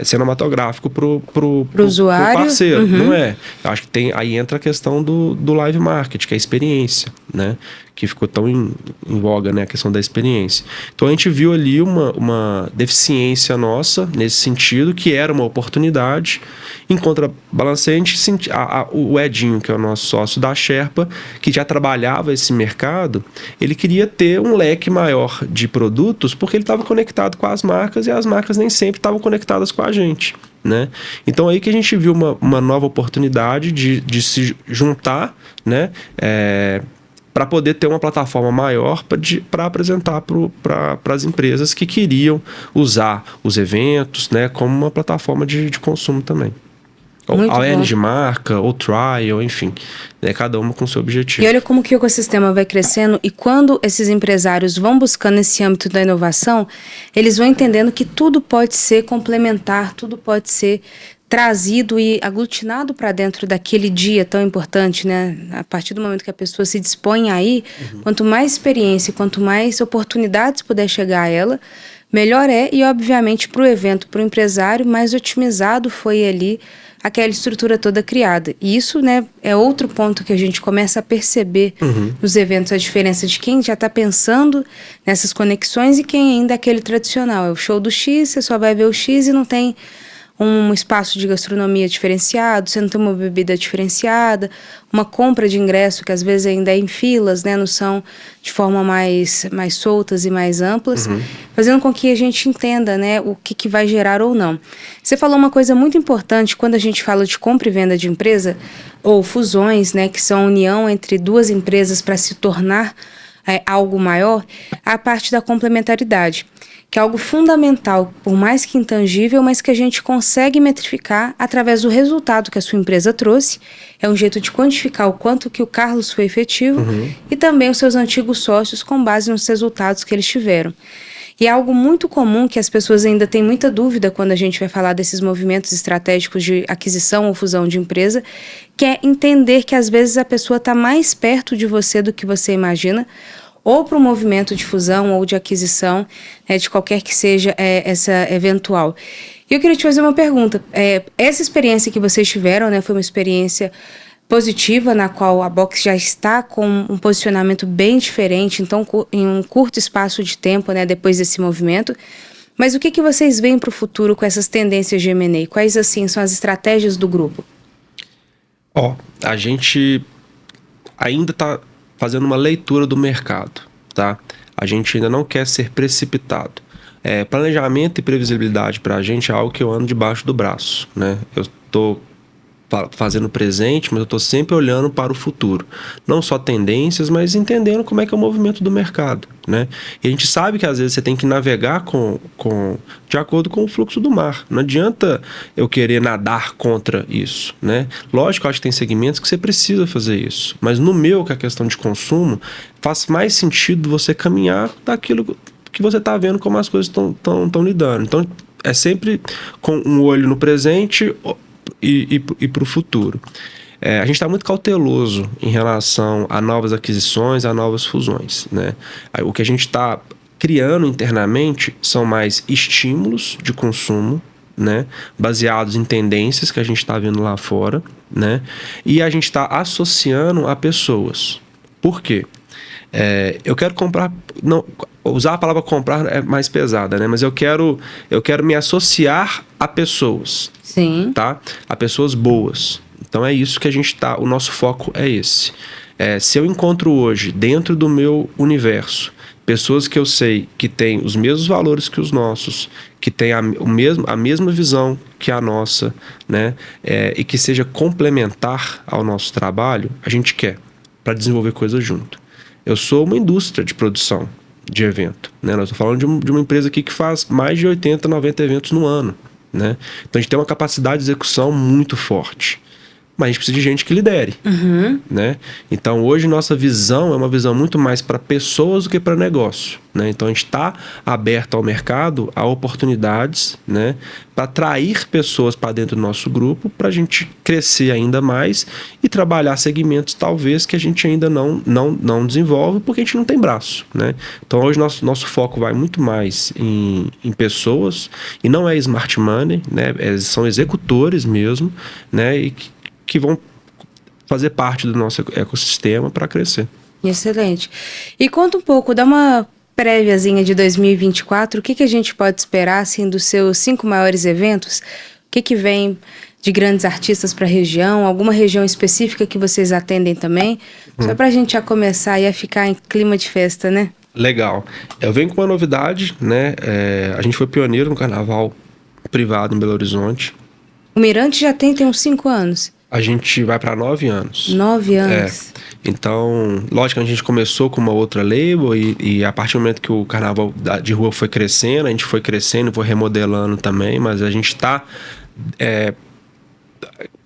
cinematográfico pro usuário. Parceiro. Não é. Eu acho que aí entra a questão do live marketing, que é a experiência, né? Que ficou tão em voga, né? A questão da experiência. Então a gente viu ali uma deficiência nossa nesse sentido, que era uma oportunidade. Em contrabalance, o Edinho, que é o nosso sócio da Sherpa, que já trabalhava esse mercado, ele queria ter um leque maior de produtos, porque ele estava conectado com as marcas e as marcas nem sempre estavam conectadas com a gente, né? Então aí que a gente viu uma nova oportunidade de se juntar, né? Para poder ter uma plataforma maior para apresentar para as empresas que queriam usar os eventos, né, como uma plataforma de consumo também. Além de marca, ou trial, enfim, né, cada uma com seu objetivo. E olha como que o ecossistema vai crescendo, e quando esses empresários vão buscando esse âmbito da inovação, eles vão entendendo que tudo pode ser complementar, tudo pode ser trazido e aglutinado para dentro daquele dia tão importante, né? A partir do momento que a pessoa se dispõe aí, quanto mais experiência, quanto mais oportunidades puder chegar a ela, melhor é. E obviamente para o evento, para o empresário, mais otimizado foi ali aquela estrutura toda criada. E isso, né, é outro ponto que a gente começa a perceber nos eventos, a diferença de quem já está pensando nessas conexões e quem ainda é aquele tradicional. É o show do X, você só vai ver o X e não tem um espaço de gastronomia diferenciado, você não tem uma bebida diferenciada, uma compra de ingresso que às vezes ainda é em filas, né, não são de forma mais soltas e mais amplas, fazendo com que a gente entenda, né, o que vai gerar ou não. Você falou uma coisa muito importante quando a gente fala de compra e venda de empresa, ou fusões, né, que são a união entre duas empresas para se tornar algo maior, a parte da complementaridade, que é algo fundamental, por mais que intangível, mas que a gente consegue metrificar através do resultado que a sua empresa trouxe. É um jeito de quantificar o quanto que o Carlos foi efetivo e também os seus antigos sócios com base nos resultados que eles tiveram. E é algo muito comum que as pessoas ainda têm muita dúvida quando a gente vai falar desses movimentos estratégicos de aquisição ou fusão de empresa, que é entender que às vezes a pessoa está mais perto de você do que você imagina, ou para um movimento de fusão ou de aquisição, né, de qualquer que seja essa eventual. E eu queria te fazer uma pergunta. Essa experiência que vocês tiveram, né, foi uma experiência positiva, na qual a Box já está com um posicionamento bem diferente, então em um curto espaço de tempo, né, depois desse movimento. Mas o que vocês veem para o futuro com essas tendências de M&A? Quais, assim, são as estratégias do grupo? A gente ainda está fazendo uma leitura do mercado, tá? A gente ainda não quer ser precipitado. Planejamento e previsibilidade para a gente é algo que eu ando debaixo do braço, né? Eu estou fazendo presente, mas eu estou sempre olhando para o futuro. Não só tendências, mas entendendo como é que é o movimento do mercado, né? E a gente sabe que às vezes você tem que navegar de acordo com o fluxo do mar. Não adianta eu querer nadar contra isso, né? Lógico, eu acho que tem segmentos que você precisa fazer isso. Mas no meu, que é a questão de consumo, faz mais sentido você caminhar daquilo que você está vendo como as coisas estão lidando. Então, é sempre com um olho no presente e para o futuro. A gente está muito cauteloso em relação a novas aquisições, a novas fusões, né? O que a gente está criando internamente são mais estímulos de consumo, né, baseados em tendências que a gente está vendo lá fora, né? E a gente está associando a pessoas. Por quê? Eu quero comprar... Não, usar a palavra comprar é mais pesada, né? Mas eu quero me associar a pessoas. Sim. Tá? A pessoas boas. Então é isso que a gente tá... O nosso foco é esse. Se eu encontro hoje, dentro do meu universo, pessoas que eu sei que têm os mesmos valores que os nossos, que têm a mesma visão que a nossa, né? E que seja complementar ao nosso trabalho, a gente quer, para desenvolver coisas junto. Eu sou uma indústria de produção de evento, né? Nós estamos falando de uma empresa aqui que faz mais de 80, 90 eventos no ano, né? Então a gente tem uma capacidade de execução muito forte. mas a gente precisa de gente que lidere, né? Então, hoje, nossa visão é uma visão muito mais para pessoas do que para negócio, né? Então, a gente está aberto ao mercado, a oportunidades, né? Para atrair pessoas para dentro do nosso grupo, para a gente crescer ainda mais e trabalhar segmentos, talvez, que a gente ainda não desenvolve, porque a gente não tem braço, né? Então, hoje, nosso foco vai muito mais em pessoas, e não é smart money, né? São executores mesmo, né? E que vão fazer parte do nosso ecossistema para crescer. Excelente. E conta um pouco, dá uma préviazinha de 2024, o que a gente pode esperar assim, dos seus 5 maiores eventos? O que vem de grandes artistas para a região? Alguma região específica que vocês atendem também? Só para a gente já começar e a ficar em clima de festa, né? Legal. Eu venho com uma novidade, né? A gente foi pioneiro no carnaval privado em Belo Horizonte. O Mirante já tem uns 5 anos. A gente vai para 9 anos. 9 anos. Então, lógico, a gente começou com uma outra label e a partir do momento que o carnaval de rua foi crescendo, a gente foi crescendo, foi remodelando também, mas a gente está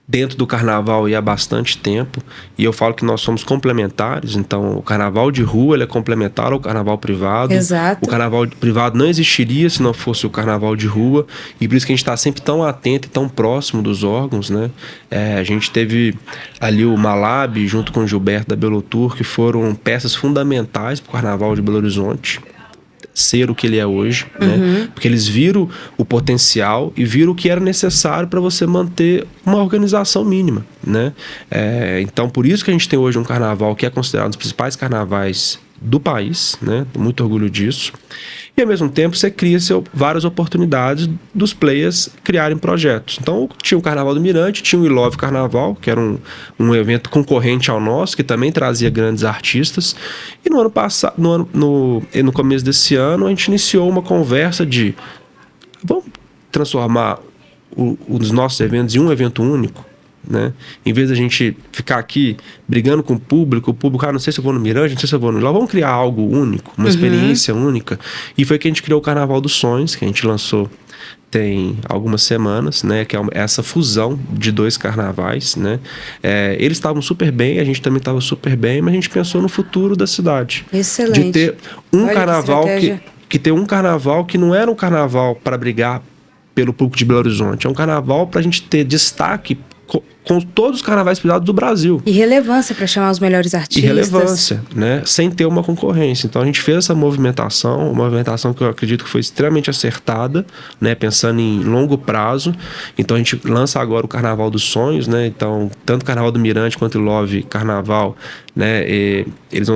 dentro do carnaval há bastante tempo, e eu falo que nós somos complementares. Então o carnaval de rua ele é complementar ao carnaval privado. Exato. O carnaval privado não existiria se não fosse o carnaval de rua, e por isso que a gente está sempre tão atento e tão próximo dos órgãos, né? A gente teve ali o Malab junto com o Gilberto da Belotour, que foram peças fundamentais para o carnaval de Belo Horizonte ser o que ele é hoje, né? Porque eles viram o potencial e viram o que era necessário para você manter uma organização mínima, né? Então, por isso que a gente tem hoje um carnaval que é considerado um dos principais carnavais do país, né? Muito orgulho disso. E ao mesmo tempo você cria várias oportunidades dos players criarem projetos. Então tinha o Carnaval do Mirante, tinha o We Love Carnaval, que era um evento concorrente ao nosso, que também trazia grandes artistas. E no ano passado, no começo desse ano, a gente iniciou uma conversa de vamos transformar os nossos eventos em um evento único, né? Em vez da gente ficar aqui brigando com o público, não sei se eu vou no Mirante, não sei se eu vou no lá, vamos criar algo único, uma experiência única. E foi que a gente criou o Carnaval dos Sonhos, que a gente lançou tem algumas semanas, né? Que é essa fusão de 2 carnavais, né? Eles estavam super bem, a gente também estava super bem, mas a gente pensou no futuro da cidade. Excelente. De ter um carnaval que ter um carnaval que não era um carnaval para brigar pelo público de Belo Horizonte, é um carnaval para a gente ter destaque com todos os carnavais privados do Brasil. E relevância para chamar os melhores artistas. E relevância, né? Sem ter uma concorrência. Então a gente fez essa movimentação, uma movimentação que eu acredito que foi extremamente acertada, né? Pensando em longo prazo. Então a gente lança agora o Carnaval dos Sonhos, né? Então, tanto o Carnaval do Mirante quanto o Love Carnaval, né? Eles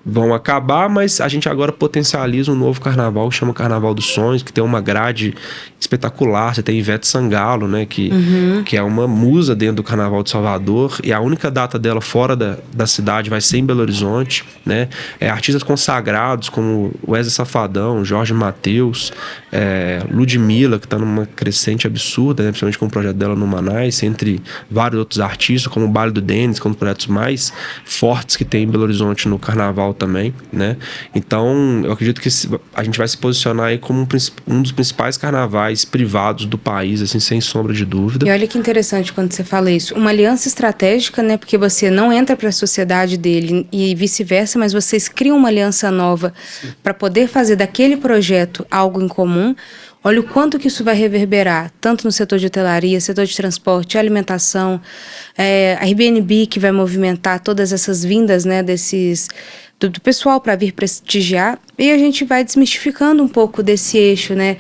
vão acabar, mas a gente agora potencializa um novo carnaval que chama Carnaval dos Sonhos, que tem uma grade espetacular. Você tem Ivete Sangalo, né, que é uma musa dentro do Carnaval de Salvador, e a única data dela fora da cidade vai ser em Belo Horizonte, né? Artistas consagrados como Wesley Safadão, Jorge Mateus, Ludmilla, que está numa crescente absurda, né, principalmente com o projeto dela no Manais, entre vários outros artistas, como o Baile do Denis, que é um dos projetos mais fortes que tem em Belo Horizonte no carnaval também, né? Então, eu acredito que a gente vai se posicionar aí como um dos principais carnavais privados do país, assim, sem sombra de dúvida. E olha que interessante quando você fala isso. Uma aliança estratégica, né? Porque você não entra para a sociedade dele e vice-versa, mas vocês criam uma aliança nova para poder fazer daquele projeto algo em comum. Olha o quanto que isso vai reverberar, tanto no setor de hotelaria, setor de transporte, alimentação, a Airbnb, que vai movimentar todas essas vindas, né, do pessoal para vir prestigiar, e a gente vai desmistificando um pouco desse eixo, né?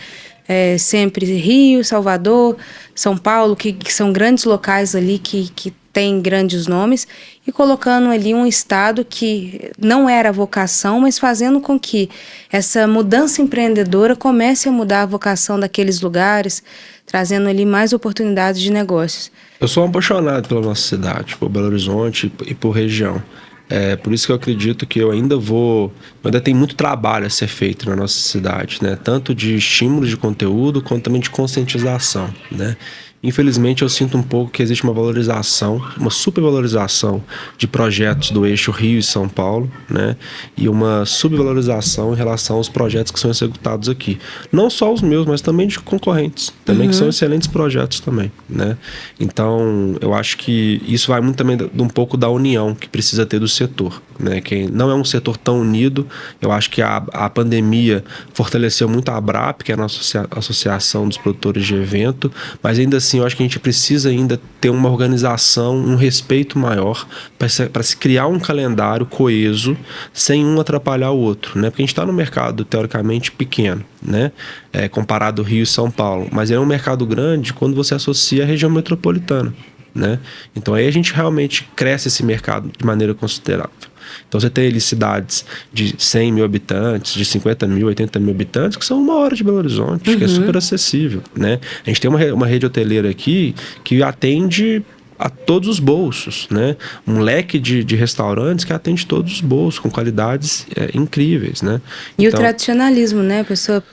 Sempre Rio, Salvador, São Paulo, que são grandes locais ali que tem grandes nomes, e colocando ali um estado que não era vocação, mas fazendo com que essa mudança empreendedora comece a mudar a vocação daqueles lugares, trazendo ali mais oportunidades de negócios. Eu sou apaixonado pela nossa cidade, por Belo Horizonte e por região. Por isso que eu acredito que eu ainda tem muito trabalho a ser feito na nossa cidade, né? Tanto de estímulo de conteúdo, quanto também de conscientização, né? Infelizmente, eu sinto um pouco que existe uma valorização, uma supervalorização de projetos do eixo Rio e São Paulo, né? E uma subvalorização em relação aos projetos que são executados aqui. Não só os meus, mas também de concorrentes, também que são excelentes projetos também, né? Então, eu acho que isso vai muito também de um pouco da união que precisa ter do setor, né? Que não é um setor tão unido. Eu acho que a pandemia fortaleceu muito a ABRAP, que é a nossa associação dos produtores de evento, mas ainda assim eu acho que a gente precisa ainda ter uma organização, um respeito maior para se criar um calendário coeso sem um atrapalhar o outro, né? Porque a gente está no mercado teoricamente pequeno, né? Comparado ao Rio e São Paulo, mas é um mercado grande quando você associa a região metropolitana, né? Então aí a gente realmente cresce esse mercado de maneira considerável. Então você tem ali cidades de 100 mil habitantes, de 50 mil, 80 mil habitantes, que são 1 hora de Belo Horizonte, que é super acessível, né? A gente tem uma rede hoteleira aqui que atende a todos os bolsos, né? Um leque de restaurantes que atende todos os bolsos, com qualidades incríveis, né? E então, o tradicionalismo, né? A pessoa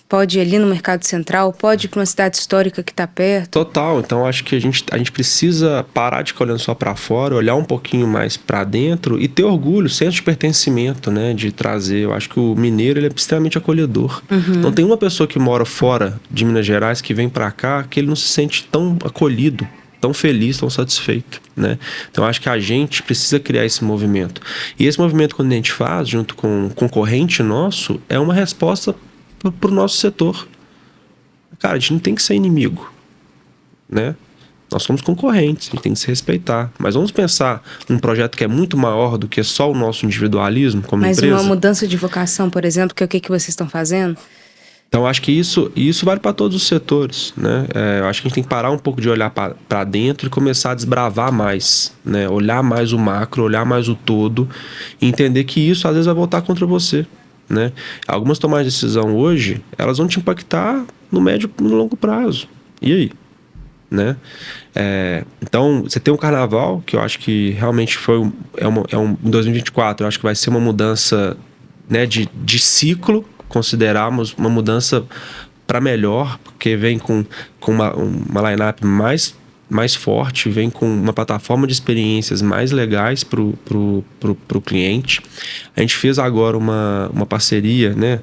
pode ir ali no Mercado Central, pode ir para uma cidade histórica que está perto. Total. Então, acho que a gente precisa parar de ficar olhando só para fora, olhar um pouquinho mais para dentro e ter orgulho, senso de pertencimento, né? De trazer. Eu acho que o mineiro, ele é extremamente acolhedor. Não tem uma pessoa que mora fora de Minas Gerais que vem para cá que ele não se sente tão acolhido, tão feliz, tão satisfeito, né? Então, acho que a gente precisa criar esse movimento. E esse movimento, quando a gente faz, junto com um concorrente nosso, é uma resposta para o nosso setor. Cara, a gente não tem que ser inimigo, né? Nós somos concorrentes, a gente tem que se respeitar. Mas vamos pensar num projeto que é muito maior do que só o nosso individualismo como empresa. Mas uma mudança de vocação, por exemplo, que é o que vocês estão fazendo? Então, acho que isso vale para todos os setores, né? Eu acho que a gente tem que parar um pouco de olhar para dentro e começar a desbravar mais, né? Olhar mais o macro, olhar mais o todo e entender que isso às vezes vai voltar contra você, né? Algumas tomadas de decisão hoje, elas vão te impactar no médio e no longo prazo. E aí? Né? Então, você tem um carnaval que eu acho que realmente em 2024, eu acho que vai ser uma mudança, né, de ciclo. Considerarmos uma mudança para melhor, porque vem com uma line-up mais forte, vem com uma plataforma de experiências mais legais para o cliente. A gente fez agora uma parceria, né,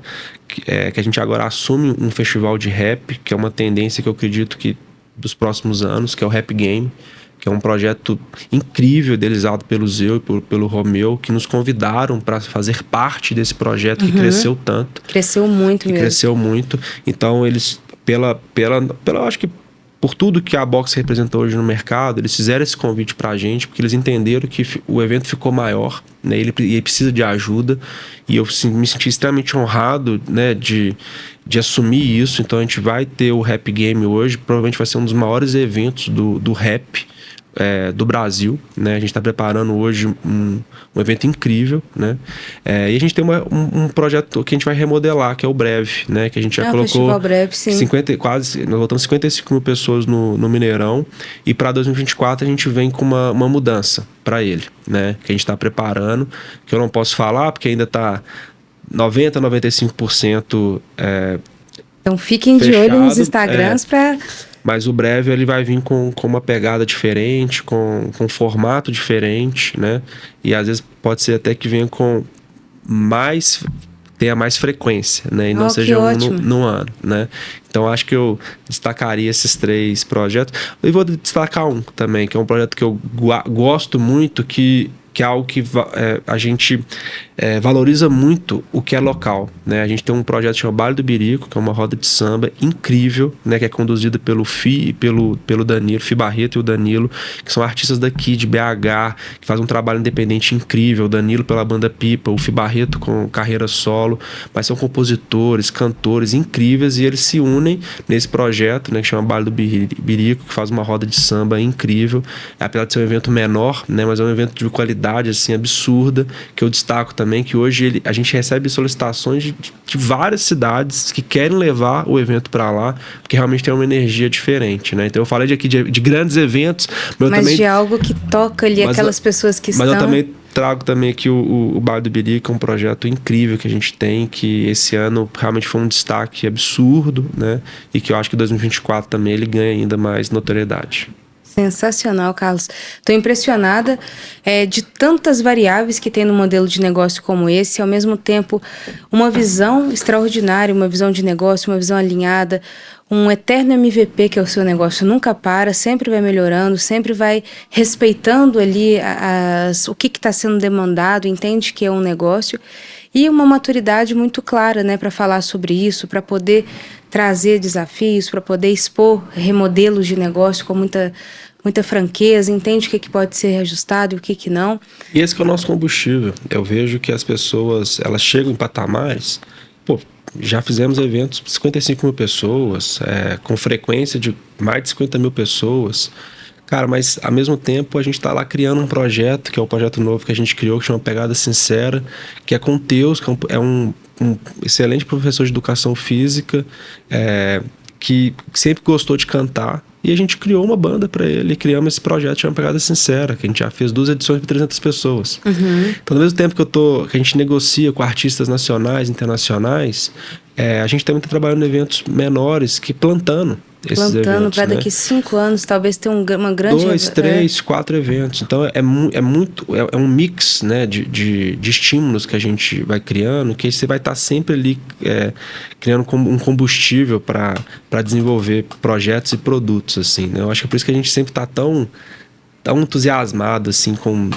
que a gente agora assume um festival de rap, que é uma tendência que eu acredito que dos próximos anos, que é o Rap Game, que é um projeto incrível, idealizado pelo Zeu e pelo Romeu, que nos convidaram para fazer parte desse projeto que cresceu tanto. Cresceu muito mesmo. Cresceu muito. Então, eles, acho que por tudo que a Box representou hoje no mercado, eles fizeram esse convite para a gente, porque eles entenderam que o evento ficou maior, né? Ele precisa de ajuda, e eu me senti extremamente honrado, né, de assumir isso. Então, a gente vai ter o Rap Game hoje, provavelmente vai ser um dos maiores eventos do rap do Brasil, né? A gente está preparando hoje um evento incrível, né? E a gente tem um projeto que a gente vai remodelar, que é o Breve, né? Que a gente já colocou Festival Breve, sim. Nós voltamos 55 mil pessoas no Mineirão, e para 2024 a gente vem com uma mudança para ele, né? Que a gente está preparando, que eu não posso falar porque ainda está 95%. Então fiquem fechado, de olho nos Instagrams para... Mas o Breve, ele vai vir com uma pegada diferente, com um formato diferente, né? E às vezes pode ser até que venha tenha mais frequência, né? E não seja no ano, né? Então, acho que eu destacaria esses 3 projetos. E vou destacar um também, que é um projeto que eu gosto muito, que é algo que a gente valoriza muito o que é local, né? A gente tem um projeto chamado Baile do Birico, que é uma roda de samba incrível, né? Que é conduzida pelo Fi e pelo Danilo, Fi Barreto e o Danilo, que são artistas daqui de BH, que fazem um trabalho independente incrível. O Danilo pela banda Pipa, o Fi Barreto com carreira solo, mas são compositores, cantores incríveis, e eles se unem nesse projeto, né? Que chama Baile do Birico, que faz uma roda de samba incrível. Apesar de ser um evento menor, né? Mas é um evento de qualidade assim absurda, que eu destaco também, que hoje a gente recebe solicitações de várias cidades que querem levar o evento para lá, porque realmente tem uma energia diferente, né? Então eu falei aqui de grandes eventos, mas de algo que toca ali aquelas pessoas que estão... Mas eu também trago também aqui o Bairro do Ibiri, que é um projeto incrível que a gente tem, que esse ano realmente foi um destaque absurdo, né? E que eu acho que 2024 também ele ganha ainda mais notoriedade. Sensacional, Carlos. Estou impressionada de tantas variáveis que tem no modelo de negócio como esse, ao mesmo tempo uma visão extraordinária, uma visão de negócio, uma visão alinhada, um eterno MVP que é o seu negócio, nunca para, sempre vai melhorando, sempre vai respeitando ali o que está sendo demandado, entende que é um negócio, e uma maturidade muito clara, né, para falar sobre isso, para poder trazer desafios, para poder expor remodelos de negócio com muita franqueza, entende o que pode ser reajustado e o que não. E esse que é o nosso combustível. Eu vejo que as pessoas, elas chegam em patamares, já fizemos eventos de 55 mil pessoas, com frequência de mais de 50 mil pessoas. Cara, mas ao mesmo tempo a gente está lá criando um projeto, que é o projeto novo que a gente criou, que chama Pegada Sincera, que é com o Teus, que é um excelente professor de educação física, que sempre gostou de cantar, e a gente criou uma banda para ele, criamos esse projeto chamado Pegada Sincera, que a gente já fez 2 edições para 300 pessoas. Uhum. Então, ao mesmo tempo que a gente negocia com artistas nacionais, internacionais, a gente também está trabalhando em eventos menores, que plantando esses eventos, para daqui 5 anos talvez ter uma grande... 2, 3, 4 eventos. Então é um mix, né, de estímulos que a gente vai criando, que você vai estar sempre ali criando um combustível para desenvolver projetos e produtos, assim, né? Eu acho que é por isso que a gente sempre está tão entusiasmado assim com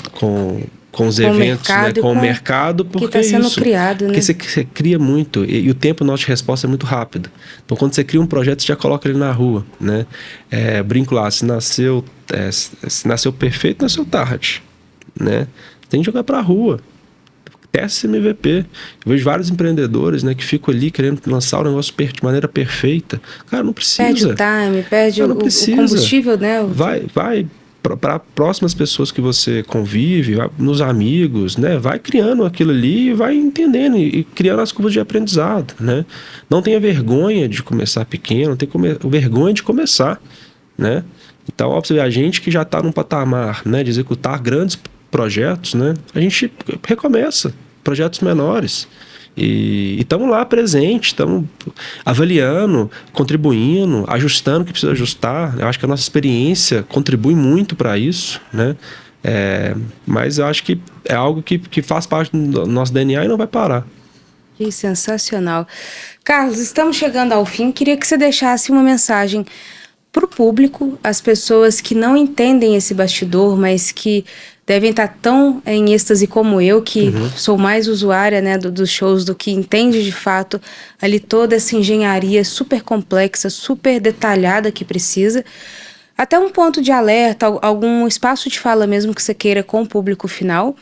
os eventos, né, com o mercado, porque que está sendo criado, porque né? você cria muito e o tempo nosso de resposta é muito rápido. Então, quando você cria um projeto, você já coloca ele na rua, né? Brinco lá, se nasceu perfeito, nasceu tarde, né? Tem que jogar para a rua. Testa esse MVP. Eu vejo vários empreendedores, né, que ficam ali querendo lançar o negócio de maneira perfeita. Cara, não precisa. Perde o time, perde o combustível, né? Vai para próximas pessoas que você convive, nos amigos, né? Vai criando aquilo ali e vai entendendo e criando as curvas de aprendizado, né? Não tenha vergonha de começar pequeno, não tenha vergonha de começar, né? Então, óbvio, a gente que já está num patamar, né, de executar grandes projetos, né? A gente recomeça projetos menores. E estamos lá presentes, estamos avaliando, contribuindo, ajustando o que precisa ajustar. Eu acho que a nossa experiência contribui muito para isso, né? Mas eu acho que é algo que faz parte do nosso DNA e não vai parar. Que sensacional. Carlos, estamos chegando ao fim. Queria que você deixasse uma mensagem para o público, as pessoas que não entendem esse bastidor, mas que devem estar tão em êxtase como eu, que sou mais usuária, né, dos shows, do que entende de fato ali toda essa engenharia super complexa, super detalhada que precisa. Até um ponto de alerta, algum espaço de fala mesmo que você queira com o público final.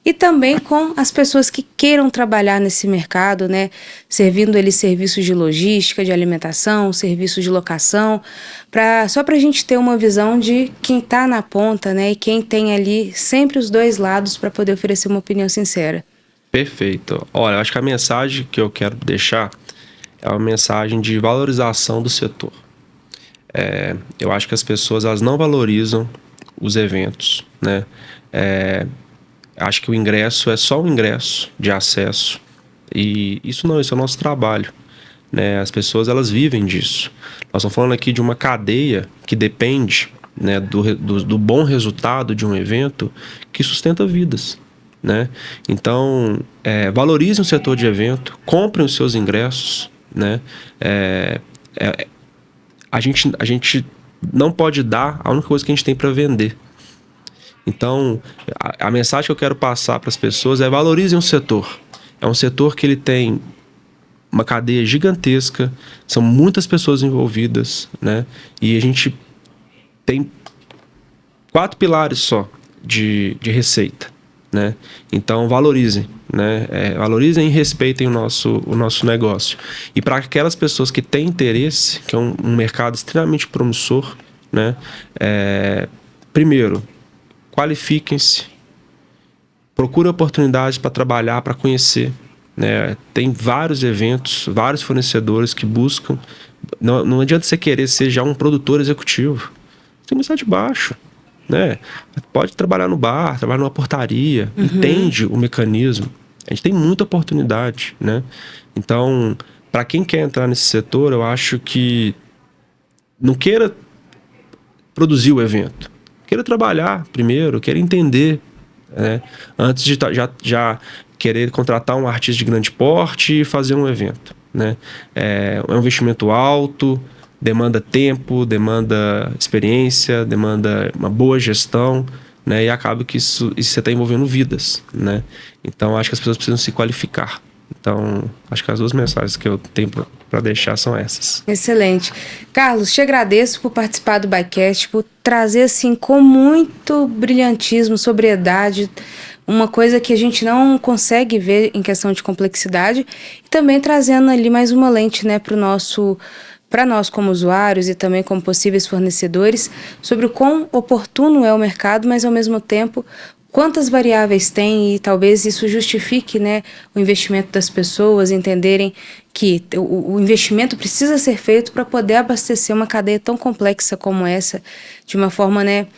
E também com as pessoas que queiram trabalhar nesse mercado, né? Servindo ali serviços de logística, de alimentação, serviços de locação, só para a gente ter uma visão de quem está na ponta, né? E quem tem ali sempre os dois lados para poder oferecer uma opinião sincera. Perfeito. Olha, eu acho que a mensagem que eu quero deixar é uma mensagem de valorização do setor. Eu acho que as pessoas elas não valorizam os eventos, né? Acho que o ingresso é só um ingresso de acesso. E isso é o nosso trabalho, né? As pessoas, elas vivem disso. Nós estamos falando aqui de uma cadeia que depende, né, do bom resultado de um evento que sustenta vidas, né? Então, valorizem o setor de evento, comprem os seus ingressos, né? A gente não pode dar a única coisa que a gente tem para vender. Então, a mensagem que eu quero passar para as pessoas é: valorizem o setor. É um setor que ele tem uma cadeia gigantesca, são muitas pessoas envolvidas, né? E a gente tem 4 pilares só de receita, né? Então, valorizem, né? Valorizem e respeitem o nosso negócio. E para aquelas pessoas que têm interesse, que é um mercado extremamente promissor, né? Primeiro, qualifiquem-se, procurem oportunidades para trabalhar, para conhecer, né? Tem vários eventos, vários fornecedores que buscam. Não adianta você querer ser já um produtor executivo. Você tem que começar de baixo, né? Pode trabalhar no bar, trabalhar numa portaria, entende o mecanismo. A gente tem muita oportunidade, né? Então, para quem quer entrar nesse setor, eu acho que não queira produzir o evento. Queira trabalhar primeiro, queira entender, né? Antes de já querer contratar um artista de grande porte e fazer um evento, né? É um investimento alto, demanda tempo, demanda experiência, demanda uma boa gestão, né? E acaba que isso você está envolvendo vidas, né? Então, acho que as pessoas precisam se qualificar. Então, acho que as duas mensagens que eu tenho para deixar são essas. Excelente. Carlos, te agradeço por participar do Bycast, por trazer assim com muito brilhantismo, sobriedade, uma coisa que a gente não consegue ver em questão de complexidade, e também trazendo ali mais uma lente, né, para nós como usuários e também como possíveis fornecedores, sobre o quão oportuno é o mercado, mas ao mesmo tempo quantas variáveis tem, e talvez isso justifique, né, o investimento das pessoas entenderem que o investimento precisa ser feito para poder abastecer uma cadeia tão complexa como essa de uma forma, né,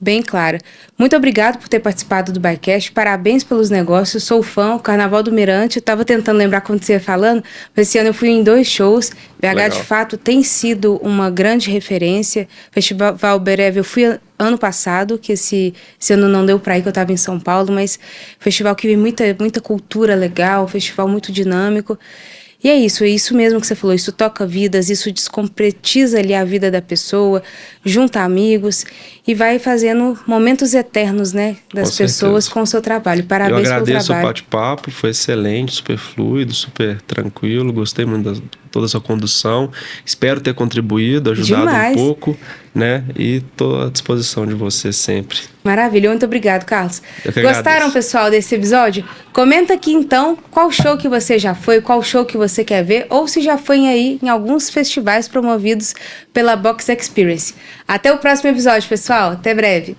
bem clara. Muito obrigado por ter participado do Bycast, parabéns pelos negócios, sou fã, o Carnaval do Mirante, eu estava tentando lembrar quando você ia falando, mas esse ano eu fui em 2 shows, BH Legal. De fato tem sido uma grande referência, Festival Breve eu fui ano passado, que esse ano não deu para ir, que eu estava em São Paulo, mas festival que vi muita cultura legal, festival muito dinâmico. E é isso mesmo que você falou, isso toca vidas, isso descompretiza ali a vida da pessoa, junta amigos e vai fazendo momentos eternos, né, das pessoas com o seu trabalho. Parabéns pelo trabalho. Eu agradeço o bate-papo, foi excelente, super fluido, super tranquilo, gostei muito de toda a sua condução, espero ter contribuído, ajudado Demais. Um pouco, né, e estou à disposição de você sempre. Maravilha, muito obrigado, Carlos. Gostaram, pessoal, desse episódio? Comenta aqui então qual show que você já foi, qual show que você quer ver, ou se já foi aí em alguns festivais promovidos pela Box Experience. Até o próximo episódio, pessoal. Até breve.